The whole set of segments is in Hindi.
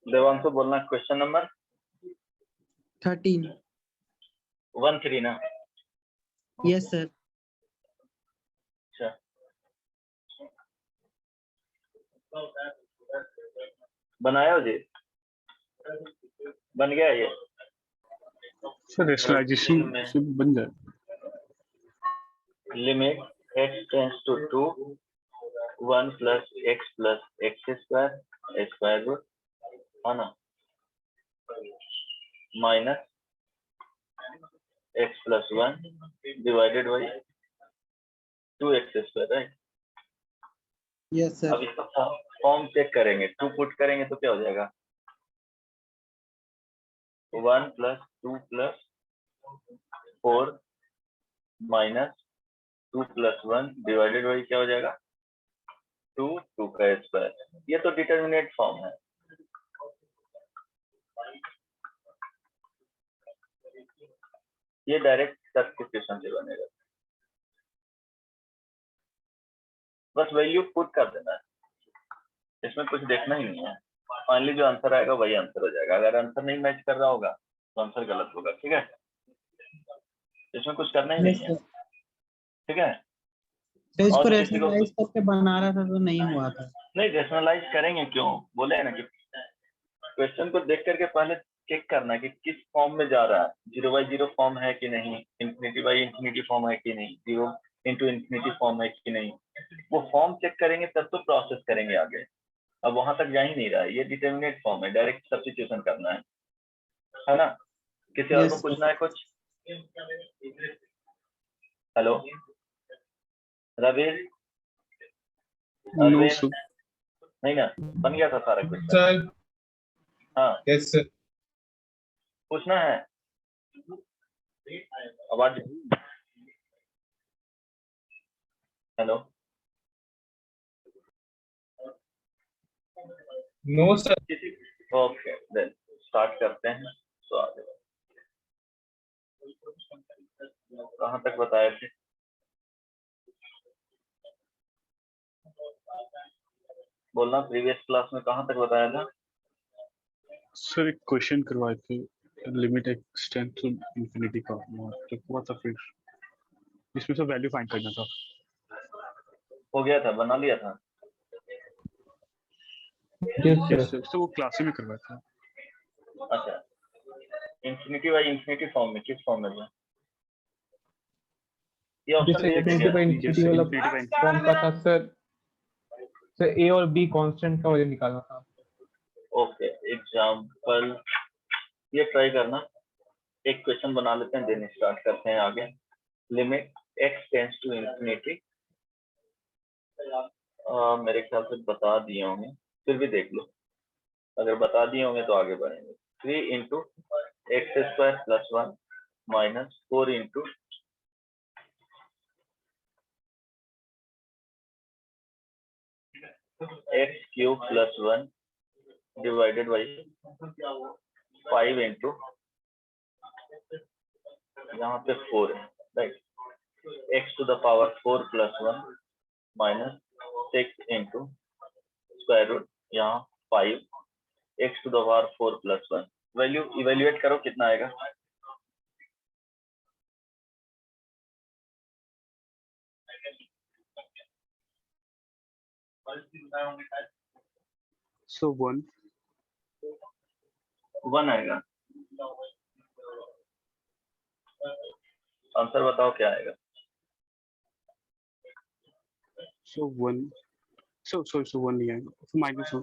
देवांशु बोलना क्वेश्चन नंबर 13। 13 ना? Yes sir. अच्छा, बनाया हो जी? बन गया ये सर रेशनलाइजेशन से बन जाए। Limit x tends to 2 1 plus x square square root है ना, minus x plus 1 divided by 2x square, right? Yes sir. अब इसका फॉर्म चेक करेंगे, 2 पुट करेंगे तो क्या हो जाएगा? 1 plus 2 plus 4 minus 2 plus 1 divided by क्या हो जाएगा? 2 2 का स्क्वायर। ये तो डिटर्मिनेट फॉर्म है। ये डायरेक्ट सब्स्टिट्यूशन से बनेगा, बस वैल्यू पुट कर देना है, इसमें कुछ देखना ही नहीं है। फाइनली जो आंसर आएगा वही आंसर हो जाएगा। अगर आंसर नहीं मैच कर रहा होगा तो आंसर गलत होगा, ठीक है? इसमें कुछ करना ही नहीं है, ठीक है? तो इसको और किसी को रैशनलाइज करके बना रहा था तो नहीं हुआ था। नहीं, रैशनलाइज करेंगे क्यों? बोले ना कि क्वेश्चन को देख करके पहले चेक करना कि किस फॉर्म में जा रहा है, 0 बाई 0 फॉर्म है कि नहीं, इंफिनिटी बाई इंफिनिटी फॉर्म है कि नहीं, 0 इंटू इंफिनिटी फॉर्म है कि नहीं। वो फॉर्म चेक करेंगे तब तो प्रोसेस करेंगे आगे। अब वहां तक जा ही नहीं रहा है, ये डिटर्मिनेट फॉर्म है, डायरेक्ट सब्स्टिट्यूशन करना है ना? किसी और को पूछना है कुछ? हेलो रवि? No sir. नहीं ना, बन गया था सारा कुछ सर। हाँ यस सर। पूछना है? आवाज hello? No sir. Okay then start करते हैं। तो आगे कहाँ तक बताए थे? बोलना, प्रीवियस क्लास में कहाँ तक बताया था? सर एक क्वेश्चन करवाए थे, limit x tend to infinity का, तो हुआ था, फिर इसमें से वैल्यू फाइंड करना था। हो गया था, बना लिया था। यस सर, तो वो क्लास में करवाया था। अच्छा, इंफिनिटी बाई इंफिनिटी फॉर्म में किस फॉर्म में था? ये option they infinity by infinity वाला फॉर्म का था सर। सर ए और बी कांस्टेंट का वैल्यू निकालना था। ओके, एग्जांपल ये ट्राई करना। एक क्वेश्चन बना लेते हैं, देन स्टार्ट करते हैं आगे। Limit x tends to infinity, मेरे ख्याल से बता दिए होंगे, फिर भी देख लो। अगर बता दिए होंगे तो आगे बढ़ेंगे। 3 into x square plus 1 minus 4 into x cube plus 1 divided by 5 into यहाँ पे 4 है, right? X to the power 4 plus 1 minus 6 into square root यहाँ 5 x to the power 4 plus 1। Value evaluate करो, कितना आएगा? सो 1 आएगा। आंसर बताओ क्या आएगा? सो 1, सो 1 नहीं आएगा, तो -1।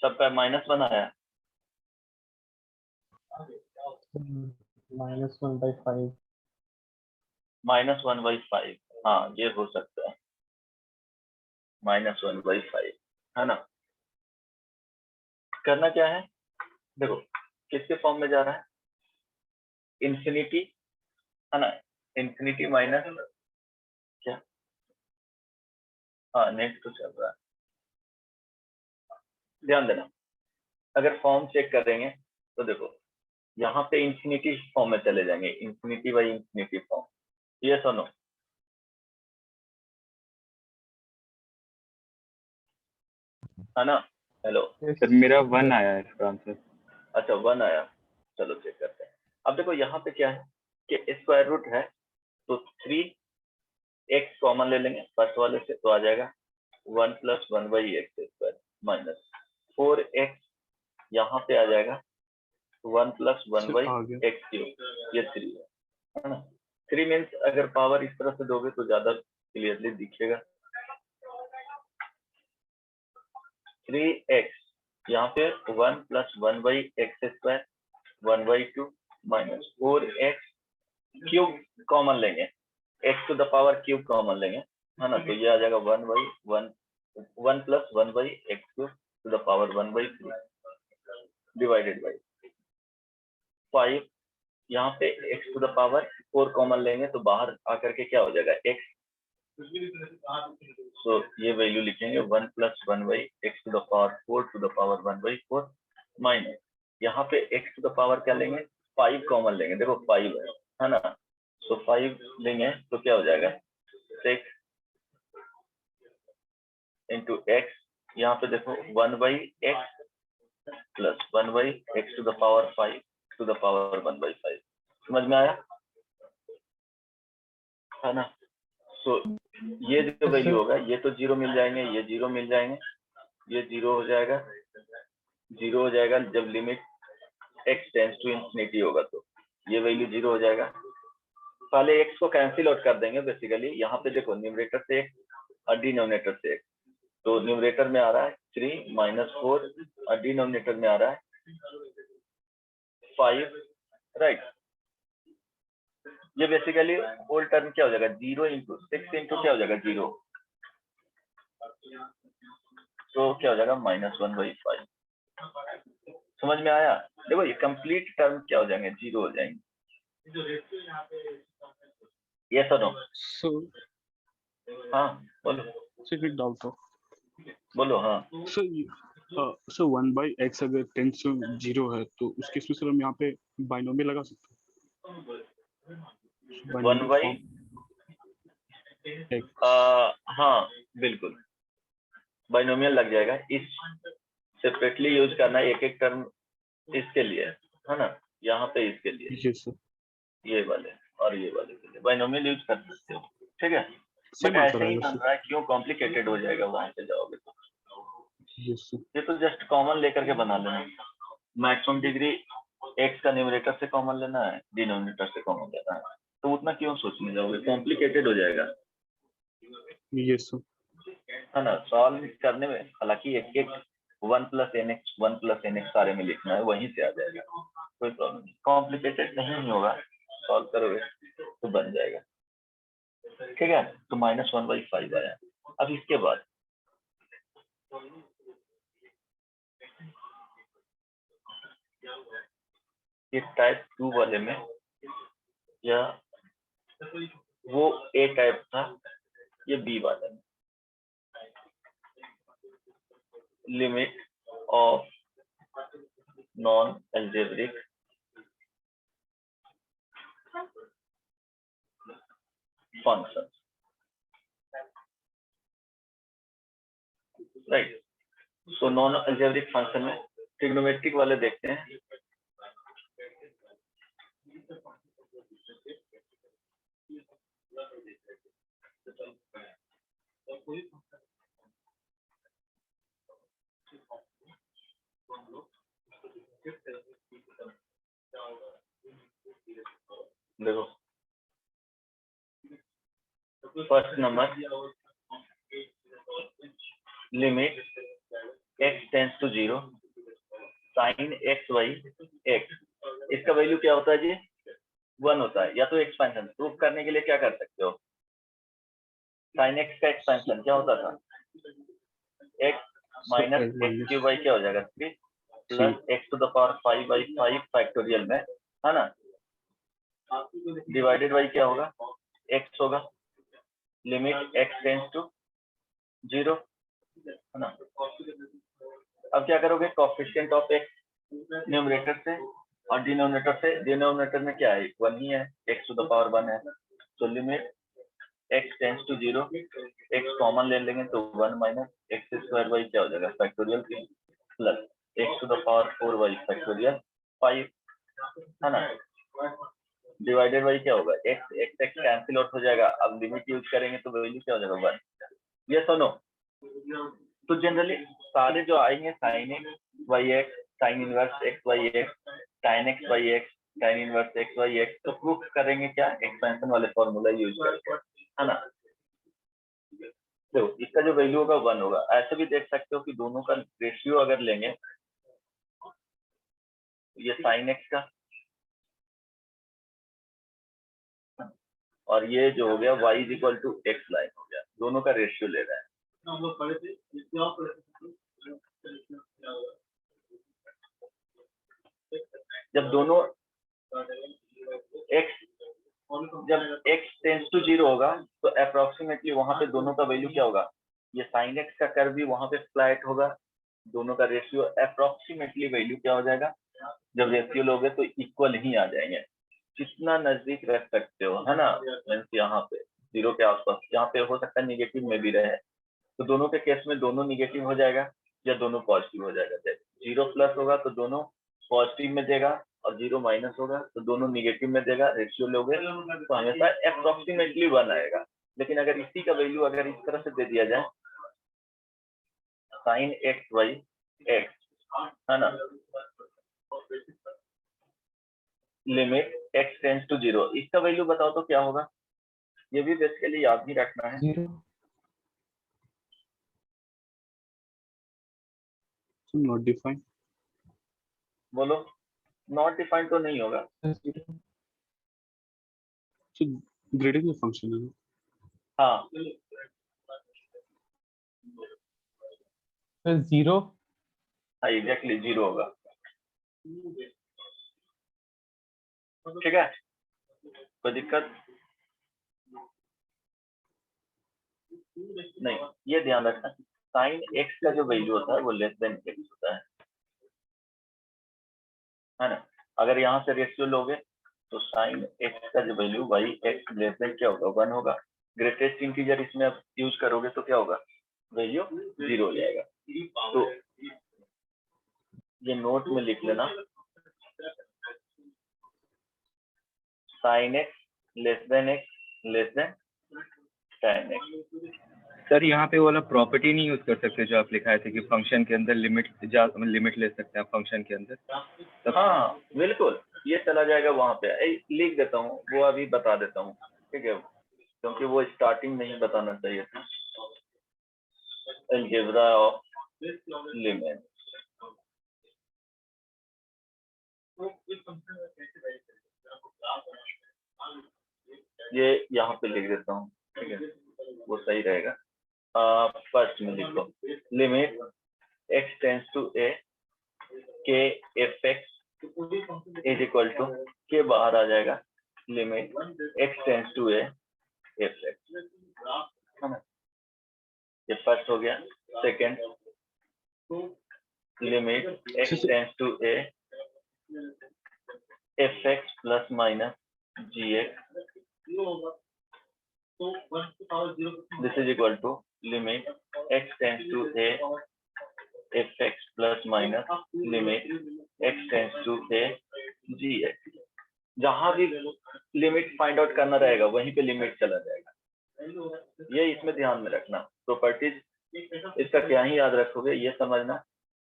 सबका -1 आया। -1/5। -1/5, हाँ ये हो सकता है, -1/5 है ना? करना क्या है, देखो किसके फॉर्म में जा रहा है? इंफिनिटी है ना, इंफिनिटी माइनस क्या, हाँ नेक्स्ट तो चल रहा है। ध्यान देना, अगर फॉर्म चेक करेंगे तो देखो यहाँ पे इंफिनिटी फॉर्म में चले जाएंगे, infinity by infinity form. Yes or no? है ना? Hello, Yes. सर मेरा 1 आया है इसका आंसर। अच्छा 1 आया, चलो चेक करते हैं। अब देखो यहाँ पे क्या है कि स्क्वायर रूट है, तो 3x कॉमन ले लेंगे फर्स्ट वाले से, तो आ जाएगा 1 + 1/x² माइनस 4x, यहाँ पे आ जाएगा 1 + आ गया। 1/x³, ये 3 है ना। 3 मीन्स अगर पावर इस तरह से दोगे तो ज्यादा क्लियरली दिखेगा। 3x, यहाँ पे 1 + 1/x² 1/2 minus 4x cube common लेंगे, x³ कॉमन लेंगे, है ना, तो ये आ जाएगा 1/1 1 + 1/x³ 1/3 डिवाइडेड बाई 5, यहाँ पे x⁴ कॉमन लेंगे तो बाहर आकर के क्या हो जाएगा x, तो ये वैल्यू लिखेंगे 1 + 1/x⁴ 1/4 माइनस यहाँ पे x⁴ क्या लेंगे 5 कॉमन लेंगे, देखो 5 है ना, तो 5 लेंगे तो क्या हो जाएगा 6 × x, यहाँ पे देखो 1/x + 1/x⁵ 1/5, समझ में आया, है ना। तो ये जो वैल्यू होगा ये तो 0 मिल जाएंगे, ये 0 मिल जाएंगे, ये 0 हो जाएगा, 0 हो जाएगा जब limit x tends to infinity होगा, तो ये वैल्यू 0 हो जाएगा। पहले x को कैंसिल आउट कर देंगे बेसिकली, यहाँ पे देखो न्यूमरेटर से x और डिनोमिनेटर से x, तो न्यूमरेटर में आ रहा है 3 - 4 और डिनोमिनेटर में आ रहा है 5, राइट। ये बेसिकली होल टर्म क्या हो जाएगा 0 × 6 क्या हो जाएगा 0, तो क्या हो जाएगा -1/5, समझ में आया। देखो ये कंप्लीट टर्म क्या हो जाएंगे 0 हो जाएंगे। यस और नो? सो हाँ बोलो सिर्फ एक डाउट था। बोलो। हाँ सो 1/x अगर टेंड्स टू 0 है तो उस केस में सर हम यहाँ पे बाइनोमियल लगा सकते हैं। 1/x, हाँ बिल्कुल बाइनोमियल लग जाएगा। इस सेपरेटली यूज करना है, एक एक टर्म इसके लिए है ना, यहाँ पे इसके लिए यस सर, ये वाले और ये वाले के लिए बाइनोमियल यूज कर सकते हो, ठीक है। सेम बट आंसर ऐसे ही आएगा बन सर। रहा है, क्यों कॉम्प्लिकेटेड हो जाएगा वहां पे जाओगे तो। यस सर, ये तो जस्ट कॉमन लेकर के बना लेना, मैक्सिमम डिग्री x का न्यूमरेटर से कॉमन लेना है, डिनोमिनेटर से कॉमन लेना है, तो उतना क्यों सोचने जाओगे, कॉम्प्लिकेटेड हो जाएगा, यस सर, है ना। सॉल्व करने में हालांकि एक एक 1 + nx 1 + nx सारे में लिखना है, वहीं से आ जाएगा, कोई प्रॉब्लम नहीं, कॉम्प्लिकेटेड नहीं होगा, सॉल्व करोगे तो बन जाएगा, ठीक है। तो -1/5 आया। अब इसके बाद ये टाइप 2 वाले में, या वो ए टाइप था, ये बी वाले में, limit of non algebraic function, right. So non algebraic function में ट्रिग्नोमेट्रिक वाले देखते हैं। देखो first number limit x tends to 0 sin x/x, इसका वैल्यू क्या होता है जी 1 होता है। या तो एक्सपेंशन प्रूफ करने के लिए क्या कर सकते हो, sin x का एक्सपेंशन क्या होता था x - x³ क्या हो जाएगा 3 + x⁵ 5/5 में, है ना, डिवाइडेड बाई क्या होगा x होगा, लिमिट x टेंड्स टू 0, है ना। अब क्या करोगे कोएफिशिएंट ऑफ x न्यूमरेटर से और डिनोमिनेटर से, डिनोमिनेटर में क्या है 1 ही है, x⁴ 1 है, तो limit x tends to 0, x common ले लेंगे तो 1 माइनस एक्स स्क्वायर वाई क्या हो जाएगा factorial plus x to the power 4y factorial 5 है ना, डिवाइडेड बाई क्या होगा x x कैंसिल आउट हो जाएगा। अब लिमिट यूज करेंगे तो वैल्यू क्या हो जाएगा 1। ये सुनो, तो जनरली सारे जो आएंगे sine x by x, sine inverse x by x, sine x by x, sine inverse x by x, तो प्रूफ करेंगे क्या एक्सपेंशन वाले फॉर्मूला यूज करके, है ना। तो इसका जो वैल्यू होगा 1 होगा। ऐसे भी देख सकते हो कि दोनों का रेशियो अगर लेंगे, ये साइन एक्स का और ये जो हो गया y is equal to x line हो गया, दोनों का रेशियो ले रहा है। जब दोनों x जब x टेंस टू 0 होगा तो अप्रोक्सीमेटली वहां पे दोनों का वैल्यू क्या होगा, ये साइन एक्स का कर्व भी वहां पे फ्लैट होगा, दोनों का रेशियो अप्रोक्सीमेटली वैल्यू क्या हो जाएगा, जब रेशियो लोगे तो इक्वल ही आ जाएंगे। कितना नजदीक रख सकते हो, है ना, मीन्स यहाँ पे 0 के आसपास, यहाँ पे हो सकता है निगेटिव में भी रहे, तो दोनों के केस में दोनों निगेटिव हो जाएगा या दोनों पॉजिटिव हो जाएगा। 0 प्लस होगा तो दोनों पॉजिटिव में देगा और 0 माइनस होगा तो दोनों निगेटिव में देगा। रेशियो लोगे तो हमेशा अप्रोक्सीमेटली 1 आएगा। लेकिन अगर इसी का वैल्यू अगर इस तरह से दे दिया जाए साइन एक्स वाई एक्स, है ना, लिमिट x टेंस टू 0, इसका वैल्यू बताओ तो क्या होगा। ये भी बेसिकली याद ही रखना है। 0 नॉट डिफाइंड। बोलो, नॉट डिफाइंड तो नहीं होगा। So grading the function है ना? हाँ, तो 0 हाँ एग्जैक्टली 0 होगा। ठीक है, कोई दिक्कत नहीं। ये ध्यान रखना साइन एक्स का जो वैल्यू होता है वो लेस देन एक्स होता है ना। अगर यहाँ से रेशियो लोगे तो साइन एक्स का जो value y x less than क्या होगा 1 होगा। ग्रेटेस्ट इंटीजर इसमें आप यूज करोगे तो क्या होगा, वैल्यू 0 हो जाएगा। तो ये नोट में लिख लेना, sine x less then tan x। Sir यहाँ पे वाला प्रॉपर्टी नहीं यूज कर सकते जो आप लिखाए थे कि फंक्शन के अंदर लिमिट ले सकते हैं फंक्शन के अंदर। हाँ बिल्कुल, ये चला जाएगा वहां पे। लिख देता हूँ, वो अभी बता देता हूँ, ठीक है, क्योंकि वो स्टार्टिंग में ही बताना चाहिए था। अलजेब्रा ऑफ लिमिट, ये यहाँ पे लिख देता हूँ, ठीक है, वो सही रहेगा। फर्स्ट में लिखो limit x tends to a के F x is equal to के बाहर आ जाएगा limit x tends to a F x, है ना। ये फर्स्ट हो गया। Second limit x tends to a F x plus minus G x, this is equal to limit x tends to a F x plus minus limit x tends to a G x. जहां भी लिमिट फाइंड आउट करना रहेगा वहीं पे लिमिट चला जाएगा। ये इसमें ध्यान में रखना। प्रॉपर्टीज इसका क्या ही याद रखोगे, ये समझना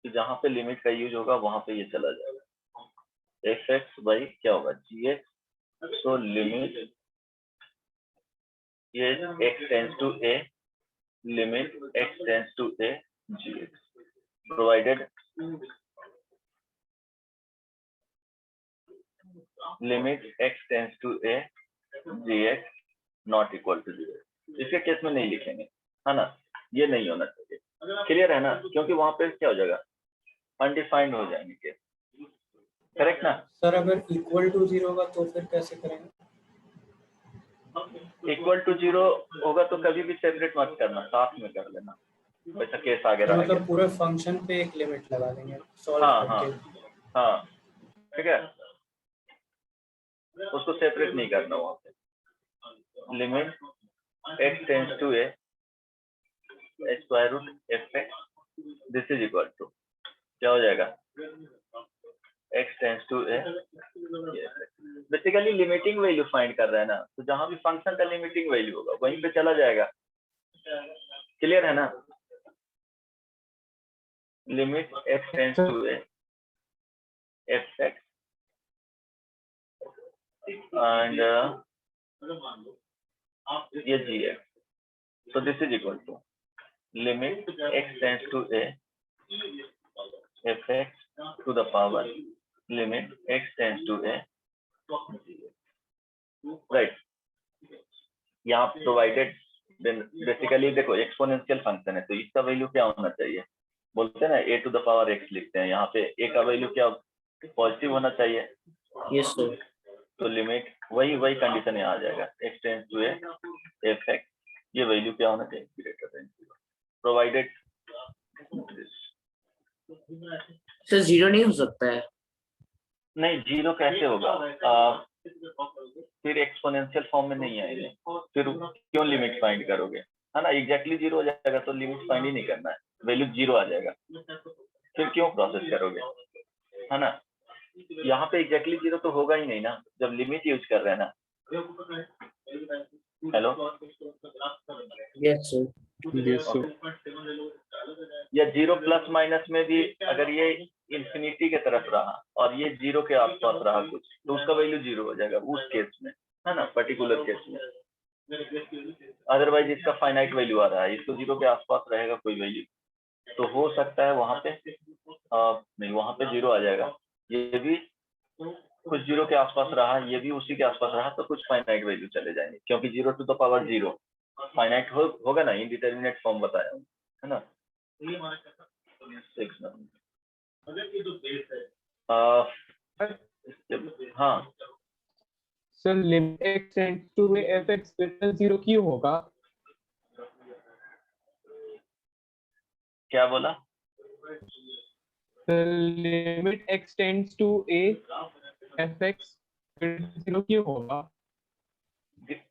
कि जहां पे लिमिट का यूज होगा वहां पे ये चला जाएगा। एफ एक्स बाई क्या होगा जी एक्स, तो लिमिट ये x tends to a limit x tends to a G x, provided limit x tends to a gx not equal to 0। इसके केस में नहीं लिखेंगे, है ना, ये नहीं होना चाहिए। क्लियर है ना, क्योंकि वहां पे क्या हो जाएगा, अनडिफाइंड हो जाएंगे केस। करेक्ट ना सर? अगर इक्वल टू 0 होगा तो फिर कैसे करेंगे? इक्वल टू 0 होगा तो कभी भी सेपरेट मत करना, साथ में कर लेना, वैसा केस आगे रहा। मतलब पूरे फंक्शन पे एक लिमिट लगा देंगे सॉल्व हाँ करके। हाँ ठीक है, उसको सेपरेट नहीं करना वहां पे। Limit x tends to a square root fx this is equal to क्या हो जाएगा x tends to a। Basically limiting value find कर रहे हैं ना, तो जहां भी फंक्शन का लिमिटिंग वैल्यू होगा वहीं पे चला जाएगा। क्लियर है ना? Limit x tends to a fx and ये gx, so this is equal to limit x tends to a fx to the power limit x tends to a right। यहाँ प्रोवाइडेड बेसिकली देखो एक्सपोनेंशियल फंक्शन है तो इसका वैल्यू क्या होना चाहिए, बोलते हैं ना a to the power x लिखते हैं, यहाँ पे a का वैल्यू क्या पॉजिटिव होना चाहिए। Yes sir. तो लिमिट वही कंडीशन यहाँ आ जाएगा x tends to a fx, ये वैल्यू क्या होना चाहिए greater than 0 provided. Sir zero नहीं हो सकता है? नहीं, जीरो कैसे होगा, फिर एक्सपोनेंशियल फॉर्म में नहीं आएंगे, फिर क्यों लिमिट फाइंड करोगे, है ना? एग्जैक्टली जीरो हो जाएगा तो लिमिट फाइंड ही नहीं करना है, वैल्यू जीरो आ जाएगा, फिर क्यों प्रोसेस करोगे, है ना? यहाँ पे एग्जैक्टली जीरो तो होगा ही नहीं ना जब लिमिट यूज कर रहे हैं ना। Hello, yes sir. Yes, so या जीरो प्लस माइनस में भी अगर ये इंफिनिटी के तरफ रहा और ये जीरो के आसपास रहा कुछ, तो उसका वैल्यू जीरो हो जाएगा उस केस में, है ना, पर्टिकुलर केस में। अदरवाइज इसका फाइनाइट वैल्यू आ रहा है, इसको जीरो के आसपास रहेगा कोई वैल्यू, तो हो सकता है वहां पे नहीं, वहां पे जीरो आ जाएगा, ये भी कुछ जीरो के आसपास रहा, ये भी उसी के आसपास रहा, तो कुछ फाइनाइट वैल्यू चले जाएंगे, क्योंकि zero to the power zero finite होगा ना, इनडिटरमिनेट फॉर्म बताया हूँ, है ना। 6 हाँ sir limit x tends to a fx greater 0 क्यों होगा? क्या बोला? Sir limit x tends to a fx greater 0 क्यों होगा?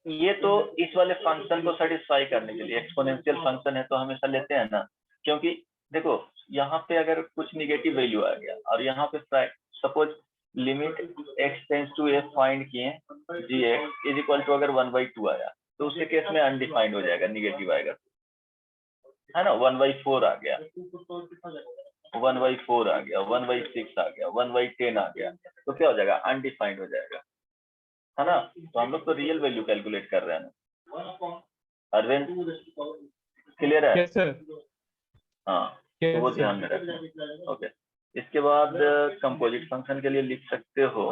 ये तो इस वाले फंक्शन को सेटिस्फाई करने के लिए, एक्सपोनेंशियल फंक्शन है तो हमेशा लेते हैं ना, क्योंकि देखो यहाँ पे अगर कुछ निगेटिव वैल्यू आ गया और यहाँ पे suppose limit x tends to a find किए gx इज इक्वल टू अगर 1/2 आया तो उसके केस में अनडिफाइंड हो जाएगा, निगेटिव आएगा, है ना। 1/4 आ गया, 1/4 आ गया, 1/6 आ गया, 1/10 आ गया, तो क्या हो जाएगा, अनडिफाइंड हो जाएगा, है ना। तो हम लोग तो रियल वैल्यू कैलकुलेट कर रहे हैं ना। अरविंद क्लियर है? Yes sir. हाँ, तो वो ध्यान में रखना। ओके, इसके बाद कंपोजिट फंक्शन के लिए लिख सकते हो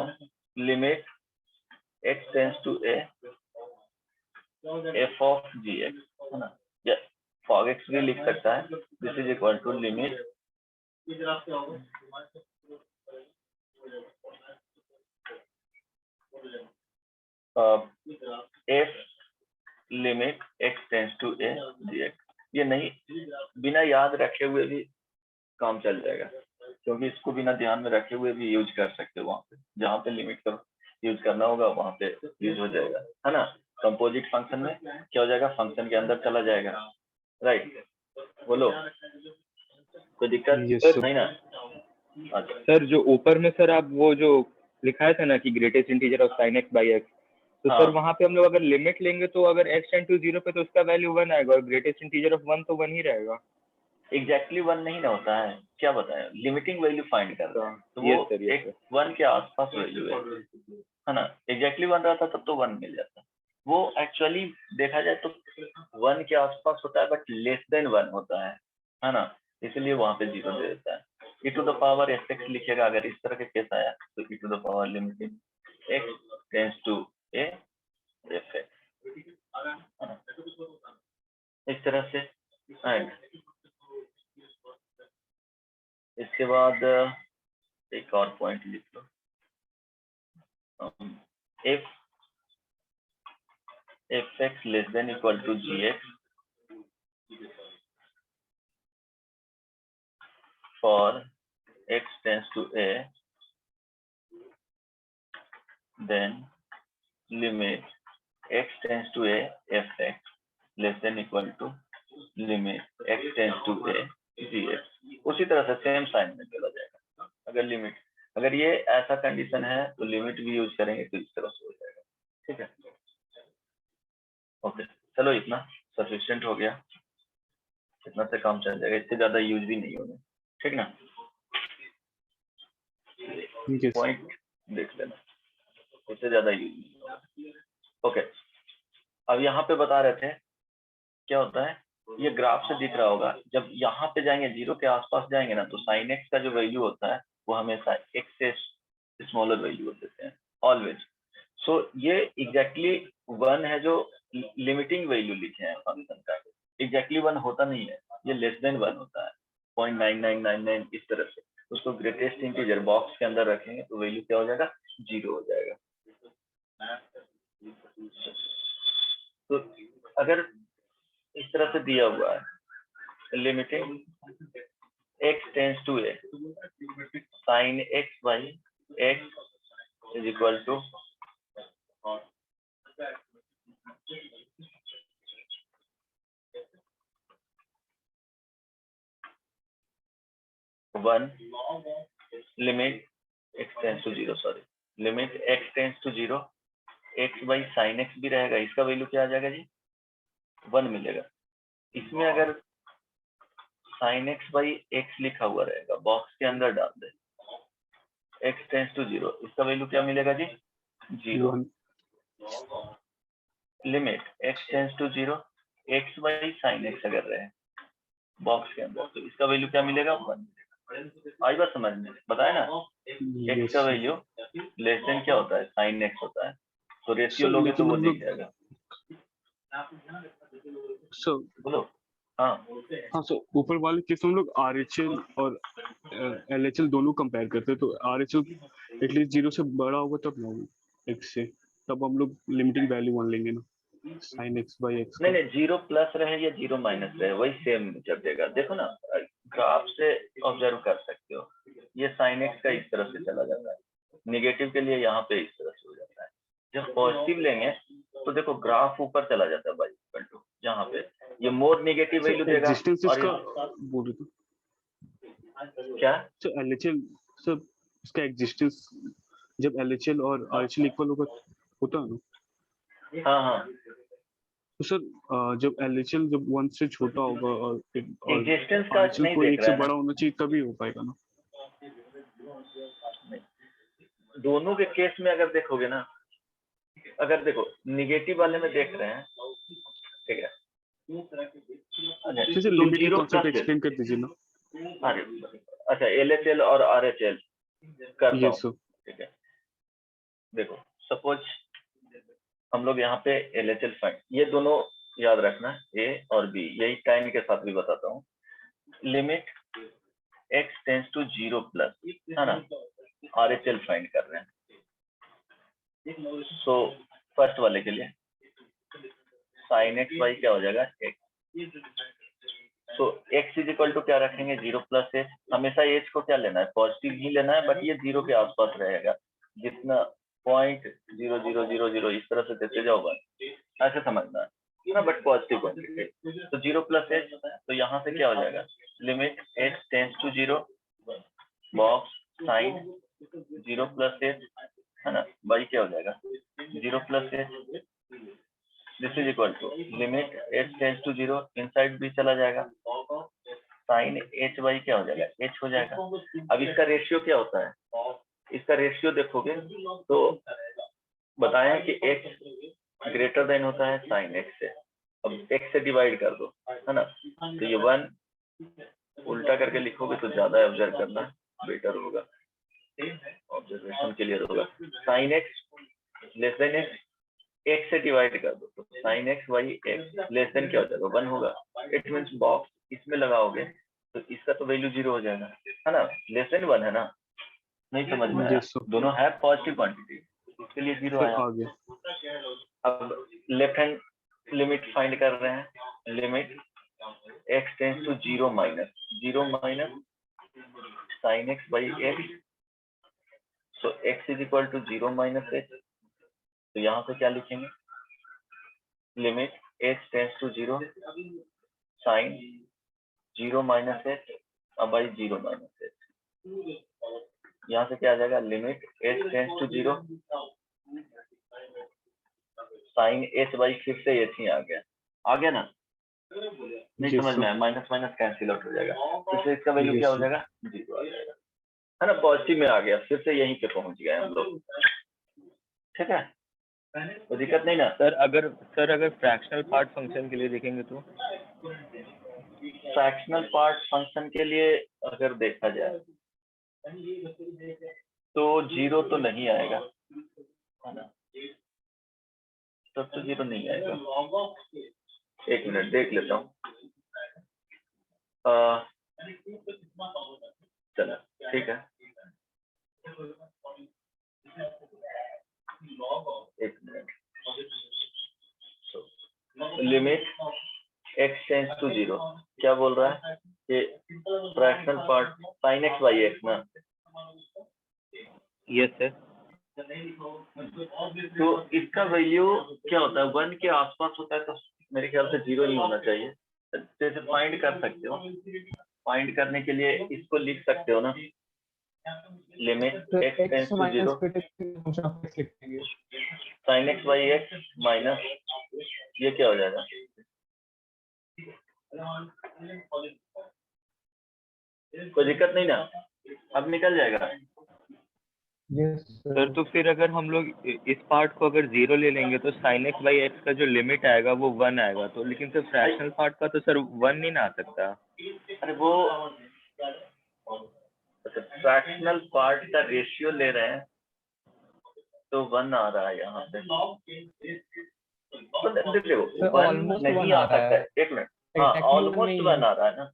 limit x tends to a f of gx, है ना, या fog x भी लिख सकता है, this is equal to limit f limit x tends to a gx। ये नहीं, बिना याद रखे हुए भी काम चल जाएगा, क्योंकि इसको बिना ध्यान में रखे हुए भी यूज कर सकते हो, वहां पे जहाँ पे लिमिट का यूज करना होगा वहां पे यूज हो जाएगा, है ना। कंपोजिट फंक्शन में क्या हो जाएगा, फंक्शन के अंदर चला जाएगा, राइट। बोलो, कोई दिक्कत? Yes, sir. नहीं ना? अच्छा, सर जो ऊपर में सर आप वो जो लिखाया था ना कि greatest integer of sin x by x, तो हाँ। सर वहाँ पे हम लोग अगर लिमिट लेंगे तो अगर x टेंड टू 0 पे तो उसका वैल्यू 1 आएगा और ग्रेटेस्ट इंटीजर ऑफ 1 तो 1 ही रहेगा। एग्जैक्टली 1 नहीं ना होता है, क्या बताया, लिमिटिंग वैल्यू फाइंड कर रहा है, तो Yes, वो sir, yes, एक sir. 1 के आसपास वैल्यू है ना। एग्जैक्टली 1 रहता तब तो 1 मिल जाता, वो एक्चुअली देखा जाए तो 1 के आसपास होता है, बट लेस देन 1 होता है ना, इसलिए वहां पे 0 दे देता है। e to the power fx लिखेगा अगर इस तरह के केस आया तो e to the power limit x tends to a fx, इस तरह से आएगा। इसके बाद एक और पॉइंट लिख लो, if fx less than equal to gx for x tends to a, then limit x tends to a f x less than equal to limit x tends to a gx। उसी तरह से सेम साइन में चला जाएगा। अगर ये ऐसा कंडीशन है तो लिमिट भी यूज करेंगे तो इस तरह से हो जाएगा। ठीक है, ओके, चलो इतना सफिशिएंट हो गया, इतना से काम चल जाएगा, इससे ज्यादा यूज भी नहीं होगा। ठीक ना, Yes. पॉइंट देख लेना, इससे ज्यादा यूज नहीं होगा। ओके, अब यहाँ पे बता रहे थे क्या होता है, ये ग्राफ से दिख रहा होगा, जब यहाँ पे जाएंगे जीरो के आसपास जाएंगे ना, तो साइन एक्स का जो वैल्यू होता है वो हमेशा एक्स से स्मॉलर वैल्यू देते हैं ऑलवेज। सो ये एग्जैक्टली वन है जो लिमिटिंग वैल्यू लिखे हैं फंक्शन का, एग्जैक्टली वन होता नहीं है, ये लेस देन वन होता है, 0.9999 इस तरह से। उसको ग्रेटेस्ट इंटीजर बॉक्स के अंदर रखेंगे तो वैल्यू क्या हो जाएगा, 0 हो जाएगा। तो अगर इस तरह से दिया हुआ है limiting x tends to a sin x by x is equal to one limit x tends to zero, sorry limit x tends to zero x by sine x भी रहेगा, इसका वैल्यू क्या आ जाएगा जी, 1 मिलेगा। इसमें अगर साइन एक्स बाई एक्स लिखा हुआ रहेगा, बॉक्स के अंदर डाल दे x टेंस टू जीरो, इसका वैल्यू क्या मिलेगा जी, 0। Limit x tends to zero x by sine x अगर रहे बॉक्स के अंदर, तो इसका वैल्यू क्या मिलेगा, 1। आई बात समझ में, बताया ना, x का वैल्यू लेस देन क्या होता है, साइन एक्स होता है, तो रेशियो So, लोगे तो वो लेकिन दिख जाएगा। So, बोलो। हाँ हाँ, so ऊपर वाले केस में हम लोग RHL और LHL दोनों कंपेयर करते हैं, तो RHL एटलीस्ट 0 से बड़ा होगा तब ना x से, तब हम लोग लिमिटिंग वैल्यू मान लेंगे ना, sin x by x नहीं, 0 प्लस रहे या 0 माइनस रहे वही सेम जब देगा। देखो ना, ग्राफ से ऑब्जर्व कर सकते हो, ये साइन एक्स का इस तरह से चला जाता है, निगेटिव के लिए यहाँ पे इस तरह से हो जाता है। जब पॉजिटिव लेंगे तो देखो ग्राफ ऊपर चला जाता है बाई इक्वल टू, जहाँ पे ये मोर निगेटिव वैल्यू देगा। एग्जिस्टेंस और इसका बोल रहे थे क्या, सर, LHL सर, इसका एग्जिस्टेंस जब LHL और RHL इक्वल होता है ना, हाँ हाँ, तो सर जब LHL जब 1 से छोटा होगा और एग्जिस्टेंस का RHL नहीं को देख 1 से रहा है बड़ा ना, होना चाहिए तभी हो पाएगा ना। दोनों के केस में अगर देखोगे ना, अगर देखो निगेटिव वाले में देख रहे हैं, ठीक है, जैसे लिमिट का कांसेप्ट एक्सप्लेन कर दीजिए ना। अरे अच्छा, LHL और RHL करता हूँ, ठीक है। देखो सपोज हम लोग यहाँ पे LHL फाइंड, ये दोनों याद रखना, A और B, यही टाइम के साथ भी बताता हूँ। Limit x tends to 0 plus, है ना, RHL फाइंड कर रहे हैं। सो फर्स्ट वाले के लिए साइन एक्स बाई क्या हो जाएगा, x। So x is equal to क्या रखेंगे, 0 प्लस h। हमेशा h को क्या लेना है, पॉजिटिव ही लेना है, बट ये 0 के आसपास रहेगा, जितना 0.0000 इस तरह से देते जाओ, ऐसे समझना है ना, बट पॉजिटिव क्वांटिटी। तो 0 प्लस h, तो यहाँ से क्या हो जाएगा, limit x tends to 0 box sine 0 plus h, है ना, बाई क्या हो जाएगा, 0 plus h। This is equal to limit h tends to 0, inside भी चला जाएगा, साइन h बाई क्या हो जाएगा, h हो जाएगा। अब इसका रेशियो क्या होता है, इसका रेशियो देखोगे तो बताया कि x ग्रेटर देन होता है साइन x से। अब x से डिवाइड कर दो, है ना, तो ये 1 उल्टा करके लिखोगे तो ज्यादा ऑब्जर्व करना बेटर होगा, ऑब्जर्वेशन क्लियर होगा। Sine x less than x से डिवाइड कर दो, तो sine x by x less than क्या हो जाएगा, 1 होगा। इट मीन्स बॉक्स इसमें लगाओगे तो इसका तो वैल्यू 0 हो जाएगा, है ना, लेस देन 1 है ना, नहीं समझ में आया, दोनों है पॉजिटिव क्वांटिटी, इसके लिए 0 आया। आ गया। अब लेफ्ट हैंड लिमिट फाइंड कर रहे हैं, limit x tends to 0 minus sine x by x। So x is equal to 0 minus h, तो यहाँ पे क्या लिखेंगे, limit h tends to 0 sine 0 minus h by 0 minus h। यहाँ से क्या आ जाएगा, limit h tends to 0 sine h by फिर से h ही आ गया ना, नहीं Yes, समझ sir. में आया, माइनस माइनस कैंसिल आउट हो जाएगा, तो फिर इसका वैल्यू Yes, क्या हो sir. जाएगा, 0 आ जाएगा, है ना, पॉजिटिव में आ गया, फिर से यहीं पे पहुंच गए हम लोग। ठीक है, कोई दिक्कत नहीं ना। सर अगर फ्रैक्शनल पार्ट फंक्शन के लिए देखेंगे तो फ्रैक्शनल पार्ट फंक्शन के लिए अगर देखा जाए तो 0 तो नहीं आएगा, है ना, तब तो 0 नहीं आएगा। एक मिनट देख लेता हूँ। चलो ठीक है, एक minute. Limit x tends to 0 क्या बोल रहा है कि fractional part sin x by x ना, यस सर। तो इसका वैल्यू क्या होता है, 1 के आसपास होता है, तो मेरे ख्याल से 0 नहीं होना चाहिए। जैसे फाइंड कर सकते हो, फाइंड करने के लिए इसको लिख सकते हो ना, लिमिट तो x tends x to minus 0 function of x लिखेंगे। sin x by x minus ये क्या हो जाएगा, कोई दिक्कत नहीं ना, अब निकल जाएगा। यस सर तो फिर अगर हम लोग इस पार्ट को अगर 0 ले लेंगे तो sin x बाई x का जो लिमिट आएगा वो 1 आएगा, तो लेकिन सर फ्रैक्शनल पार्ट का तो सर 1 नहीं ना आ सकता। अरे वो फ्रैक्शनल पार्ट का रेशियो ले रहे हैं तो 1 आ रहा है यहाँ पे, तो देखो सर 1 ऑलमोस्ट नहीं 1 आ आ रहा सकता है, है, एक मिनट, हाँ एग्जैक्टली 1 ऑलमोस्ट नहीं 1 है। आ रहा है ना,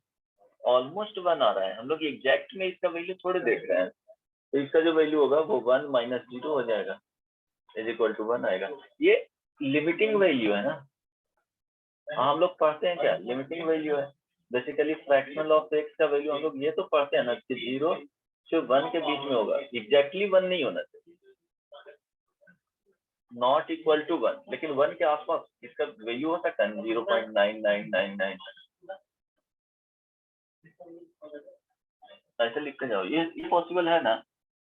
ऑलमोस्ट 1 आ रहा है, हम लोग एग्जैक्ट में इसका वैल्यू थोड़े देख रहे हैं, तो इसका जो वैल्यू होगा वो 1 माइनस 0 हो जाएगा, इज इक्वल टू 1 आएगा। ये लिमिटिंग वैल्यू है ना, हाँ हम लोग पढ़ते हैं क्या, लिमिटिंग वैल्यू है बेसिकली, फ्रैक्शनल ऑफ x का वैल्यू हम लोग ये तो पढ़ते हैं ना कि 0 से 1 के बीच में होगा, एग्जैक्टली 1 नहीं होना चाहिए, नॉट इक्वल टू 1, लेकिन 1 के आसपास इसका वैल्यू हो सकता है 0.9999, ऐसे लिखते जाओ, ये पॉसिबल है ना,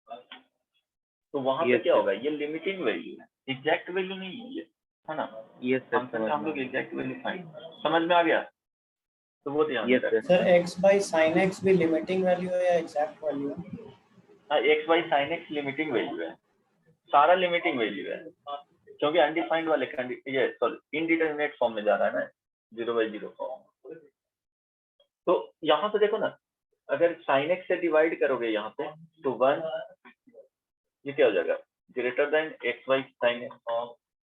तो वहां पे Yes, क्या sir. होगा, ये लिमिटिंग वैल्यू है, एग्जैक्ट वैल्यू नहीं है ये, है ना, यस सर, फंक्शन का हम लोग एग्जैक्ट वैल्यू फाइंड, समझ में आ गया, तो वो ध्यान यस रखना। Sir x by sin x भी लिमिटिंग वैल्यू है या एग्जैक्ट वैल्यू है? हाँ x by sine x limiting value है, सारा लिमिटिंग वैल्यू है, क्योंकि अनडिफाइंड वाले ये सॉरी इनडिटरमिनेट फॉर्म में जा रहा है ना, 0/0 फॉर्म। तो यहाँ पे देखो ना, अगर साइन एक्स से डिवाइड करोगे यहाँ पे तो 1, ये क्या हो जाएगा, greater than x by sine x,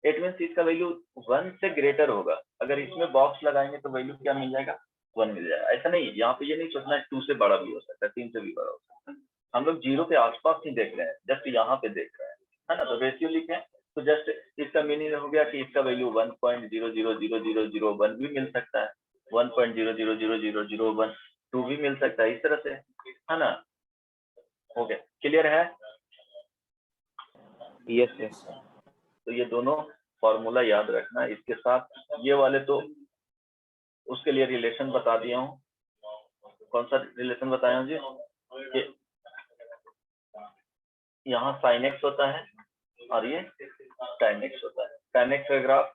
it means इसका वैल्यू 1 से ग्रेटर होगा, अगर इसमें बॉक्स लगाएंगे तो वैल्यू क्या मिल जाएगा, 1 मिल जाएगा। ऐसा नहीं है, यहाँ पे ये नहीं सोचना है 2 से बड़ा भी हो सकता है, 3 से भी बड़ा हो सकता है, हम लोग 0 के आसपास ही देख रहे हैं, जस्ट यहाँ पे देख रहे हैं, है ना, तो रेशियो लिखे, तो जस्ट इसका मीनिंग हो गया कि इसका वैल्यू 1.000001 भी मिल सकता है, 1.000001 भी मिल सकता है, इस तरह से, है ना, हो गया, क्लियर है। Yes sir. तो ये दोनों फॉर्मूला याद रखना, इसके साथ ये वाले तो उसके लिए रिलेशन बता दिया हूँ, कौन सा रिलेशन बताया हूँ जी, कि यहाँ साइन एक्स होता है और ये tan x होता है, tan x का ग्राफ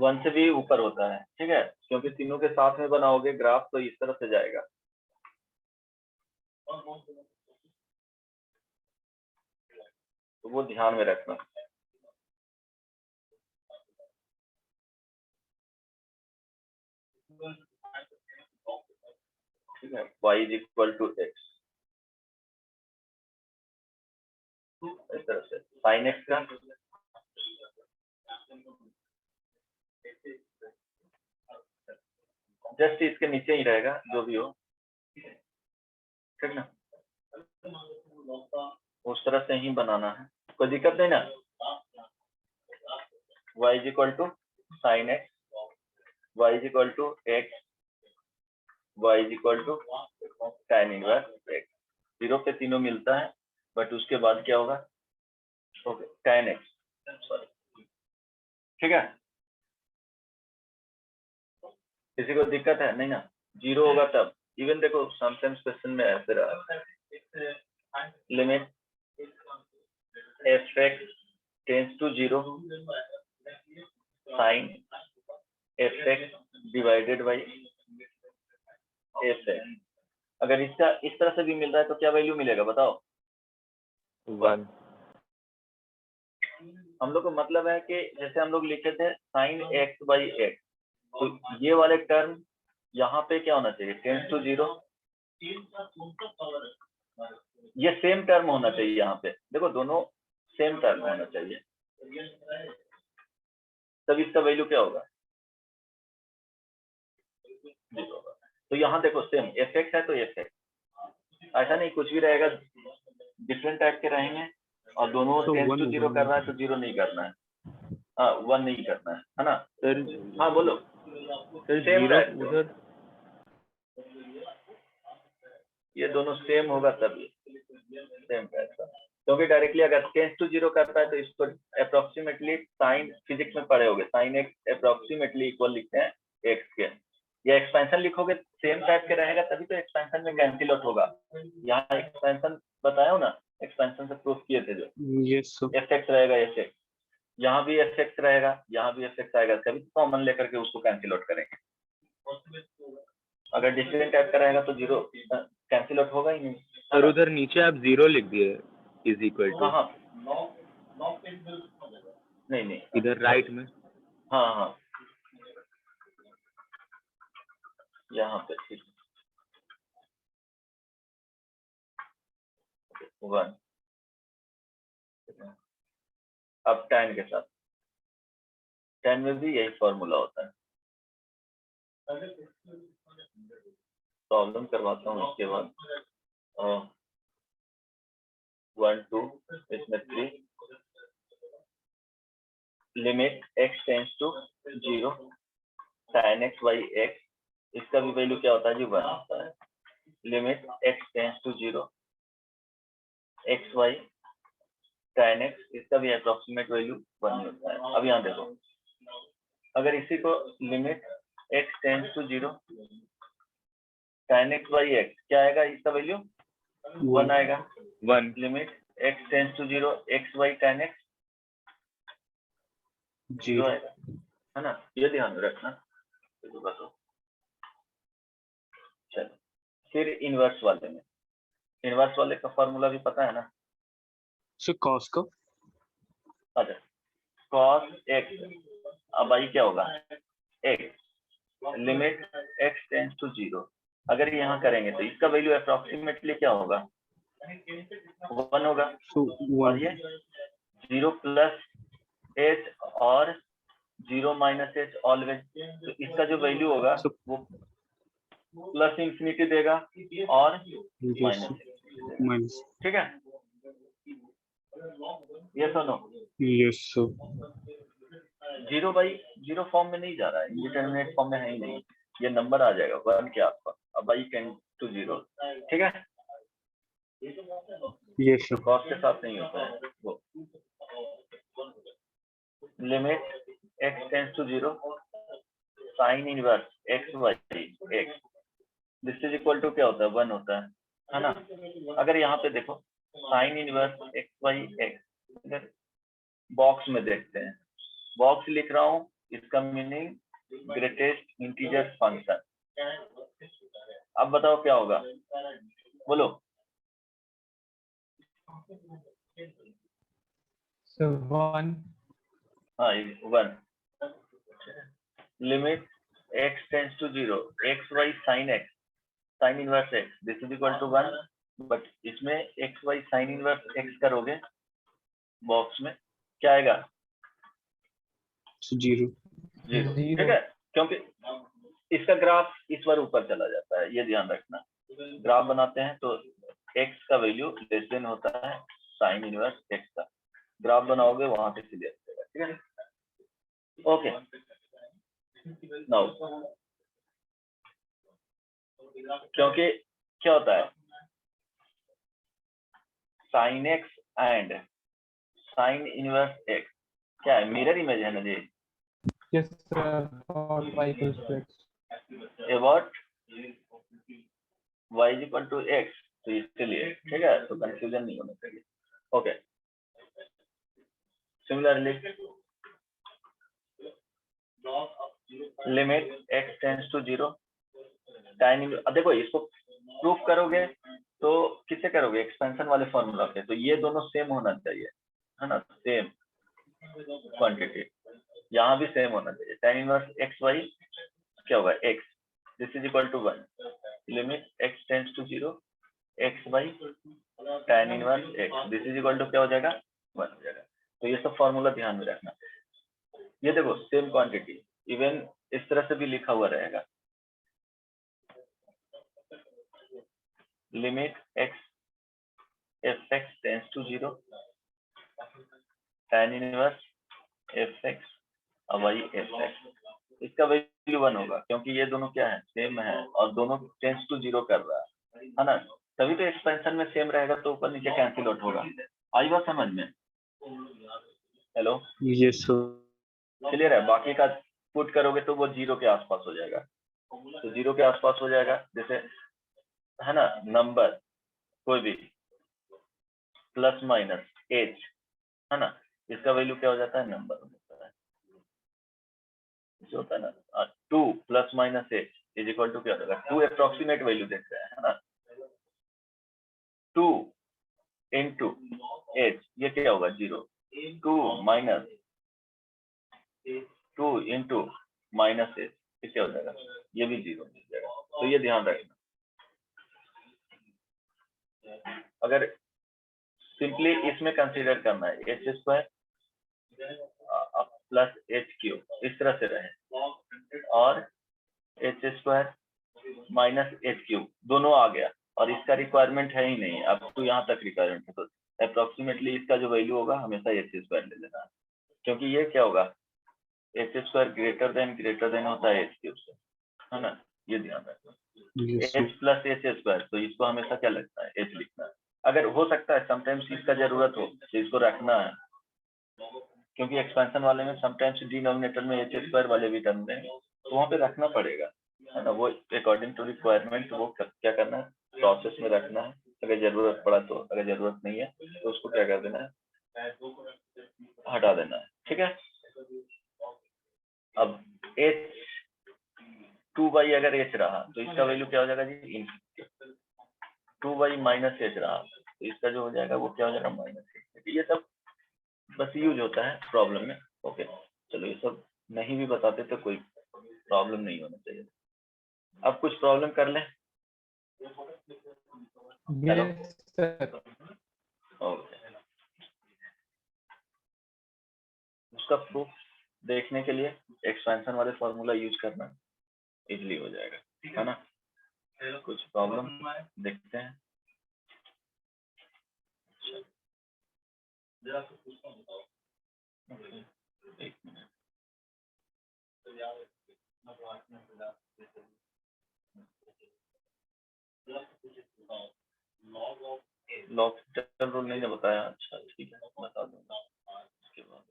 1 से भी ऊपर होता है, ठीक है, क्योंकि तीनों के साथ में बनाओगे ग्राफ तो इस तरह से जाएगा, तो वो ध्यान में रखना। ठीक है, y is equal to x, इस तरह से साइन एक्स का जस्ट इसके नीचे ही रहेगा जो भी हो, ठीक ना, उस तरह से ही बनाना है, कोई दिक्कत नहीं ना। y is equal to sine x, y is equal to x, y is equal to tan inverse x, 0 पे तीनों मिलता है, बट उसके बाद क्या होगा, ओके tan x, सॉरी ठीक है, किसी को दिक्कत है नहीं ना? जीरो होगा तब, इवन देखो समटाइम्स क्वेश्चन में ऐसे रहा, limit F x tends to zero sine F x divided by F x. अगर इसका इस तरह से भी मिल रहा है तो क्या वैल्यू मिलेगा बताओ? 1। हम लोग को मतलब है कि जैसे हम लोग लिखे थे साइन एक्स बाई एक्स, तो ये वाले टर्म यहाँ पे क्या होना चाहिए? टेंस टू जीरो, ये सेम टर्म होना चाहिए यहाँ पे, देखो दोनों सेम टर्म होना चाहिए, तब इसका वैल्यू क्या होगा? जीरो होगा। तो यहाँ देखो सेम एफ एक्स है तो एफ एक्स, ऐसा नहीं कुछ भी रहेगा, डिफरेंट टाइप के रहेंगे और दोनों तो टेंस one टू जीरो होगा कर रहा है तो जीरो नहीं करना है, हाँ 1 नहीं करना है ना? सर हाँ बोलो। सर सेम जीरो टाइप उधर ये दोनों सेम होगा तभी सेम टाइप का, क्योंकि डायरेक्टली अगर टेंस टू जीरो करता है तो इसको अप्रोक्सीमेटली साइन, फिजिक्स में पढ़े होगे, साइन एक्स अप्रोक्सीमेटली इक्वल लिखते हैं एक्स के, या एक्सपेंशन लिखोगे सेम टाइप के रहेगा तभी तो एक्सपेंशन में कैंसिल आउट होगा। यहाँ एक्सपेंशन बताया हो ना, एक्सपेंशन से प्रूफ किए थे जो यस सर। एफ एक्स रहेगा एफ एक्स, यहाँ भी एफ एक्स रहेगा, यहाँ भी एफ एक्स आएगा, कभी कॉमन लेकर के उसको कैंसिल आउट करेंगे। अगर डिफरेंट टाइप का रहेगा तो जीरो कैंसिल आउट होगा ही नहीं। सर उधर नीचे आप 0 लिख दिए इज इक्वल टू, हाँ नहीं नहीं इधर राइट में। हाँ हाँ यहाँ पे ठीक 1, अब tan के साथ, tan में भी यही फॉर्मूला होता है। प्रॉब्लम करवाता हूँ उसके बाद 1 2 इसमें 3 limit x tends to 0 sin x by x, इसका भी वैल्यू क्या होता है जी? 1 होता है। Limit x tends to 0 x y tan x, इसका भी अप्रोक्सीमेट वैल्यू 1 होता है। अब यहाँ देखो, अगर इसी को limit x tends to 0 tan x by x, क्या आएगा इसका वैल्यू? 1 आएगा। 1 limit x tends to 0 x y tan x, 0 आएगा, है ना? ये ध्यान रखना। तो बस चलो, फिर इनवर्स वाले में, इनवर्स वाले का फॉर्मूला भी पता है ना? सर कॉस का अच्छा, cos x, अब आई क्या होगा? x limit x tends to 0, अगर यहाँ करेंगे तो इसका वैल्यू अप्रोक्सीमेटली क्या होगा? 1 होगा। सो और 1 ये 0 प्लस h और 0 माइनस h ऑलवेज, तो इसका जो वैल्यू होगा So- वो प्लस इंफिनिटी देगा और यस माइनस, माइनस ठीक है? ये सुनो, यस सर। 0 बाई 0 फॉर्म में नहीं जा रहा है, इंडिटरमिनेट फॉर्म में है ही नहीं, ये नंबर आ जाएगा 1 के आसपास। अब बाई टेंस टू 0, ठीक है? Yes sir. कॉस के साथ नहीं होता है वो। Limit x tends to 0 sine inverse x by x, this is equal to क्या होता है? 1 होता है ना? अगर यहाँ पे देखो sign inverse x by x, इधर बॉक्स में देखते हैं, बॉक्स लिख रहा हूँ, इसका मीनिंग ग्रेटेस्ट इंटीजर फंक्शन। अब बताओ क्या होगा, बोलो। So 1 हाँ 1 limit x tends to 0 x y sin x, sine inverse x, this is equal to 1, but इसमें x y sine inverse x करोगे बॉक्स में क्या आएगा? 0 0, ठीक है? क्योंकि इसका ग्राफ इस बार ऊपर चला जाता है, ये ध्यान रखना। ग्राफ बनाते हैं तो x का वैल्यू लेस देन होता है साइन इनवर्स x का, ग्राफ बनाओगे वहां से क्लियर होगा, ठीक है? ओके, नाउ क्योंकि क्या होता है, sin x and sign inverse x क्या है? मिरर इमेज है ना जी, Yes, sir. For y equals to x. about y is equal to x, तो इसलिए ठीक है, तो कंफ्यूजन नहीं होना चाहिए। Okay, similarly limit x tends to 0 tan inverse, देखो इसको प्रूफ करोगे तो किससे करोगे, एक्सपेंशन वाले फॉर्मूला से, तो ये दोनों सेम होना चाहिए, है ना, सेम क्वांटिटी, यहाँ भी सेम होना चाहिए। tan इनवर्स x y क्या होगा, x, this is equal to 1, limit x tends to 0 x y tan inverse x, this is equal to क्या हो जाएगा, 1 हो जाएगा। तो ये सब फॉर्मूला ध्यान में रखना। ये देखो सेम क्वांटिटी, इवन इस तरह से भी लिखा हुआ रहेगा, limit x fx tends to 0 tan inverse fx y fx, इसका वैल्यू 1 होगा क्योंकि ये दोनों क्या है, सेम है, और दोनों टेंड्स टू 0 कर रहा है ना, तभी तो एक्सपेंशन में सेम रहेगा, तो ऊपर नीचे कैंसिल आउट होगा। आई बात समझ में? Hello, yes sir. क्लियर है? बाकी का पुट करोगे तो वो 0 के आसपास हो जाएगा, तो 0 के आसपास हो जाएगा, जैसे है ना, नंबर कोई भी प्लस माइनस एज, है ना, इसका वैल्यू क्या हो जाता है, नंबर हो जाता है, जो होता है ना 2 plus minus H is equal to क्या हो जाएगा, 2 अप्रोक्सीमेट वैल्यू देख रहे हैं, है ना, 2 इंटू एज, ये क्या होगा 0, 2 माइनस 2 इंटू माइनस एज, ये क्या हो जाएगा, ये भी 0 हो जाएगा। तो ये ध्यान रखना। अगर सिंपली इसमें कंसीडर करना है H square plus H cube, इस तरह से रहे, और H square minus H cube दोनों आ गया, और इसका रिक्वायरमेंट है ही नहीं, अब तो यहाँ तक रिक्वायरमेंट है, तो अप्रोक्सीमेटली इसका जो वैल्यू होगा हमेशा एच स्क्वायर ले लेना है, क्योंकि ये क्या होगा, एच स्क्वायर ग्रेटर देन होता है एच क्यूब से, है ना, ये ध्यान रखना। एच प्लस एच स्क्वायर, तो इसको हमेशा क्या लगता है, एच लिखना है। अगर हो सकता है समटाइम्स इसका जरूरत हो तो इसको रखना है, क्योंकि एक्सपेंशन वाले में समटाइम्स डिनोमिनेटर में एच स्क्वायर वाले भी टर्म देंगे, तो वहाँ पे रखना पड़ेगा, है ना, वो अकॉर्डिंग टू रिक्वायरमेंट वो क्या करना है, प्रोसेस में रखना है, अगर जरूरत पड़ा तो, अगर जरूरत नहीं है तो उसको क्या कर देना है, हटा देना है, ठीक है। अब एच 2y अगर एच रहा तो इसका वैल्यू क्या हो जाएगा जी, 2y माइनस एच रहा तो इसका जो हो जाएगा वो क्या हो जाएगा, माइनस एच। ये सब बस यूज होता है प्रॉब्लम में। ओके, चलो ये सब नहीं भी बताते तो कोई प्रॉब्लम नहीं होना चाहिए। अब कुछ प्रॉब्लम कर ले। Hello, Yes, sir. ओके, उसका प्रूफ देखने के लिए एक्सपेंशन वाले फॉर्मूला यूज करना इजली हो जाएगा, है ना। कुछ प्रॉब्लम देखते हैं। एक मिनट, लॉकस्टर रूल नहीं बताया, अच्छा ठीक है बता दूंगा उसके बाद।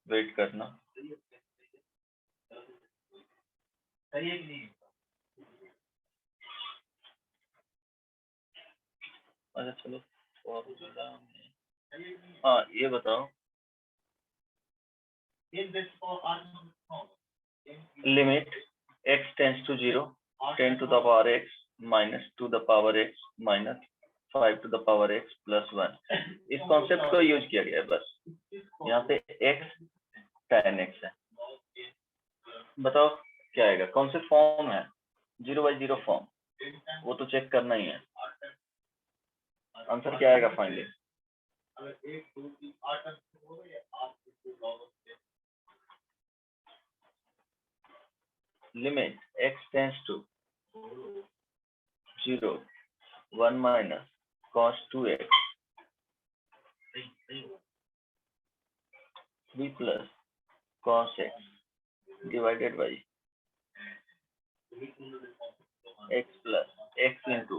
वेट करना, अच्छा चलो, हाँ ये बताओ, limit x tends to 0 10 to the power x minus 2 the power x minus 5 to the power x plus 1, इस कॉन्सेप्ट को यूज किया गया है। बस यहाँ पे x tan x है, बताओ क्या आएगा, कौन से फॉर्म है, 0/0 फॉर्म, वो तो चेक करना ही है। आंसर क्या आएगा finally, limit x tends to 0 1 minus cos 2x 3 plus cos x divided by x plus x into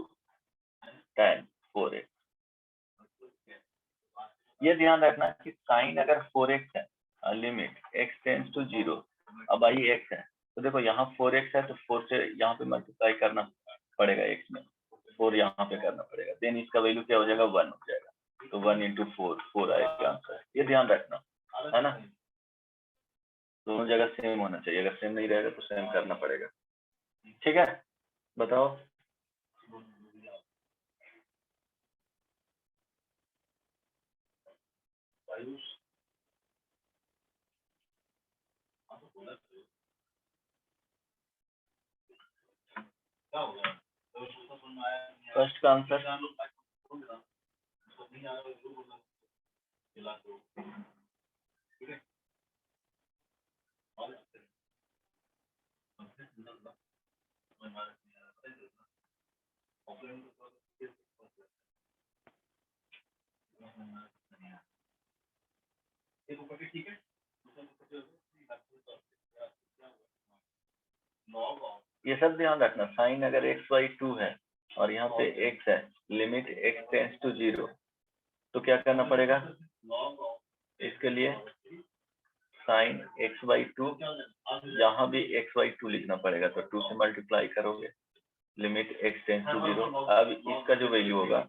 tan 4x। ये ध्यान रखना कि साइन अगर 4x है, लिमिट x टेंड्स टू 0, अब आई x है तो देखो यहाँ 4x है तो 4 से यहाँ पे मल्टीप्लाई करना पड़ेगा x में, 4 यहाँ पे करना पड़ेगा, देन इसका वैल्यू क्या हो जाएगा 1 हो जाएगा, तो 1 इंटू 4 आएगा आंसर। ये ध्यान रखना है ना, दोनों जगह सेम होना चाहिए, अगर सेम नहीं रहेगा तो सेम करना पड़ेगा। ठीक है, बताओ। फर्स्ट का आंसर ये सब ध्यान रखना, साइन अगर x/2 है और यहाँ पे x है, लिमिट x टेंड्स टू 0, तो क्या करना पड़ेगा इसके लिए, साइन x/2, यहाँ भी x/2 लिखना पड़ेगा, तो 2 से मल्टीप्लाई करोगे, लिमिट x टेंड्स टू 0। अब इसका जो वैल्यू होगा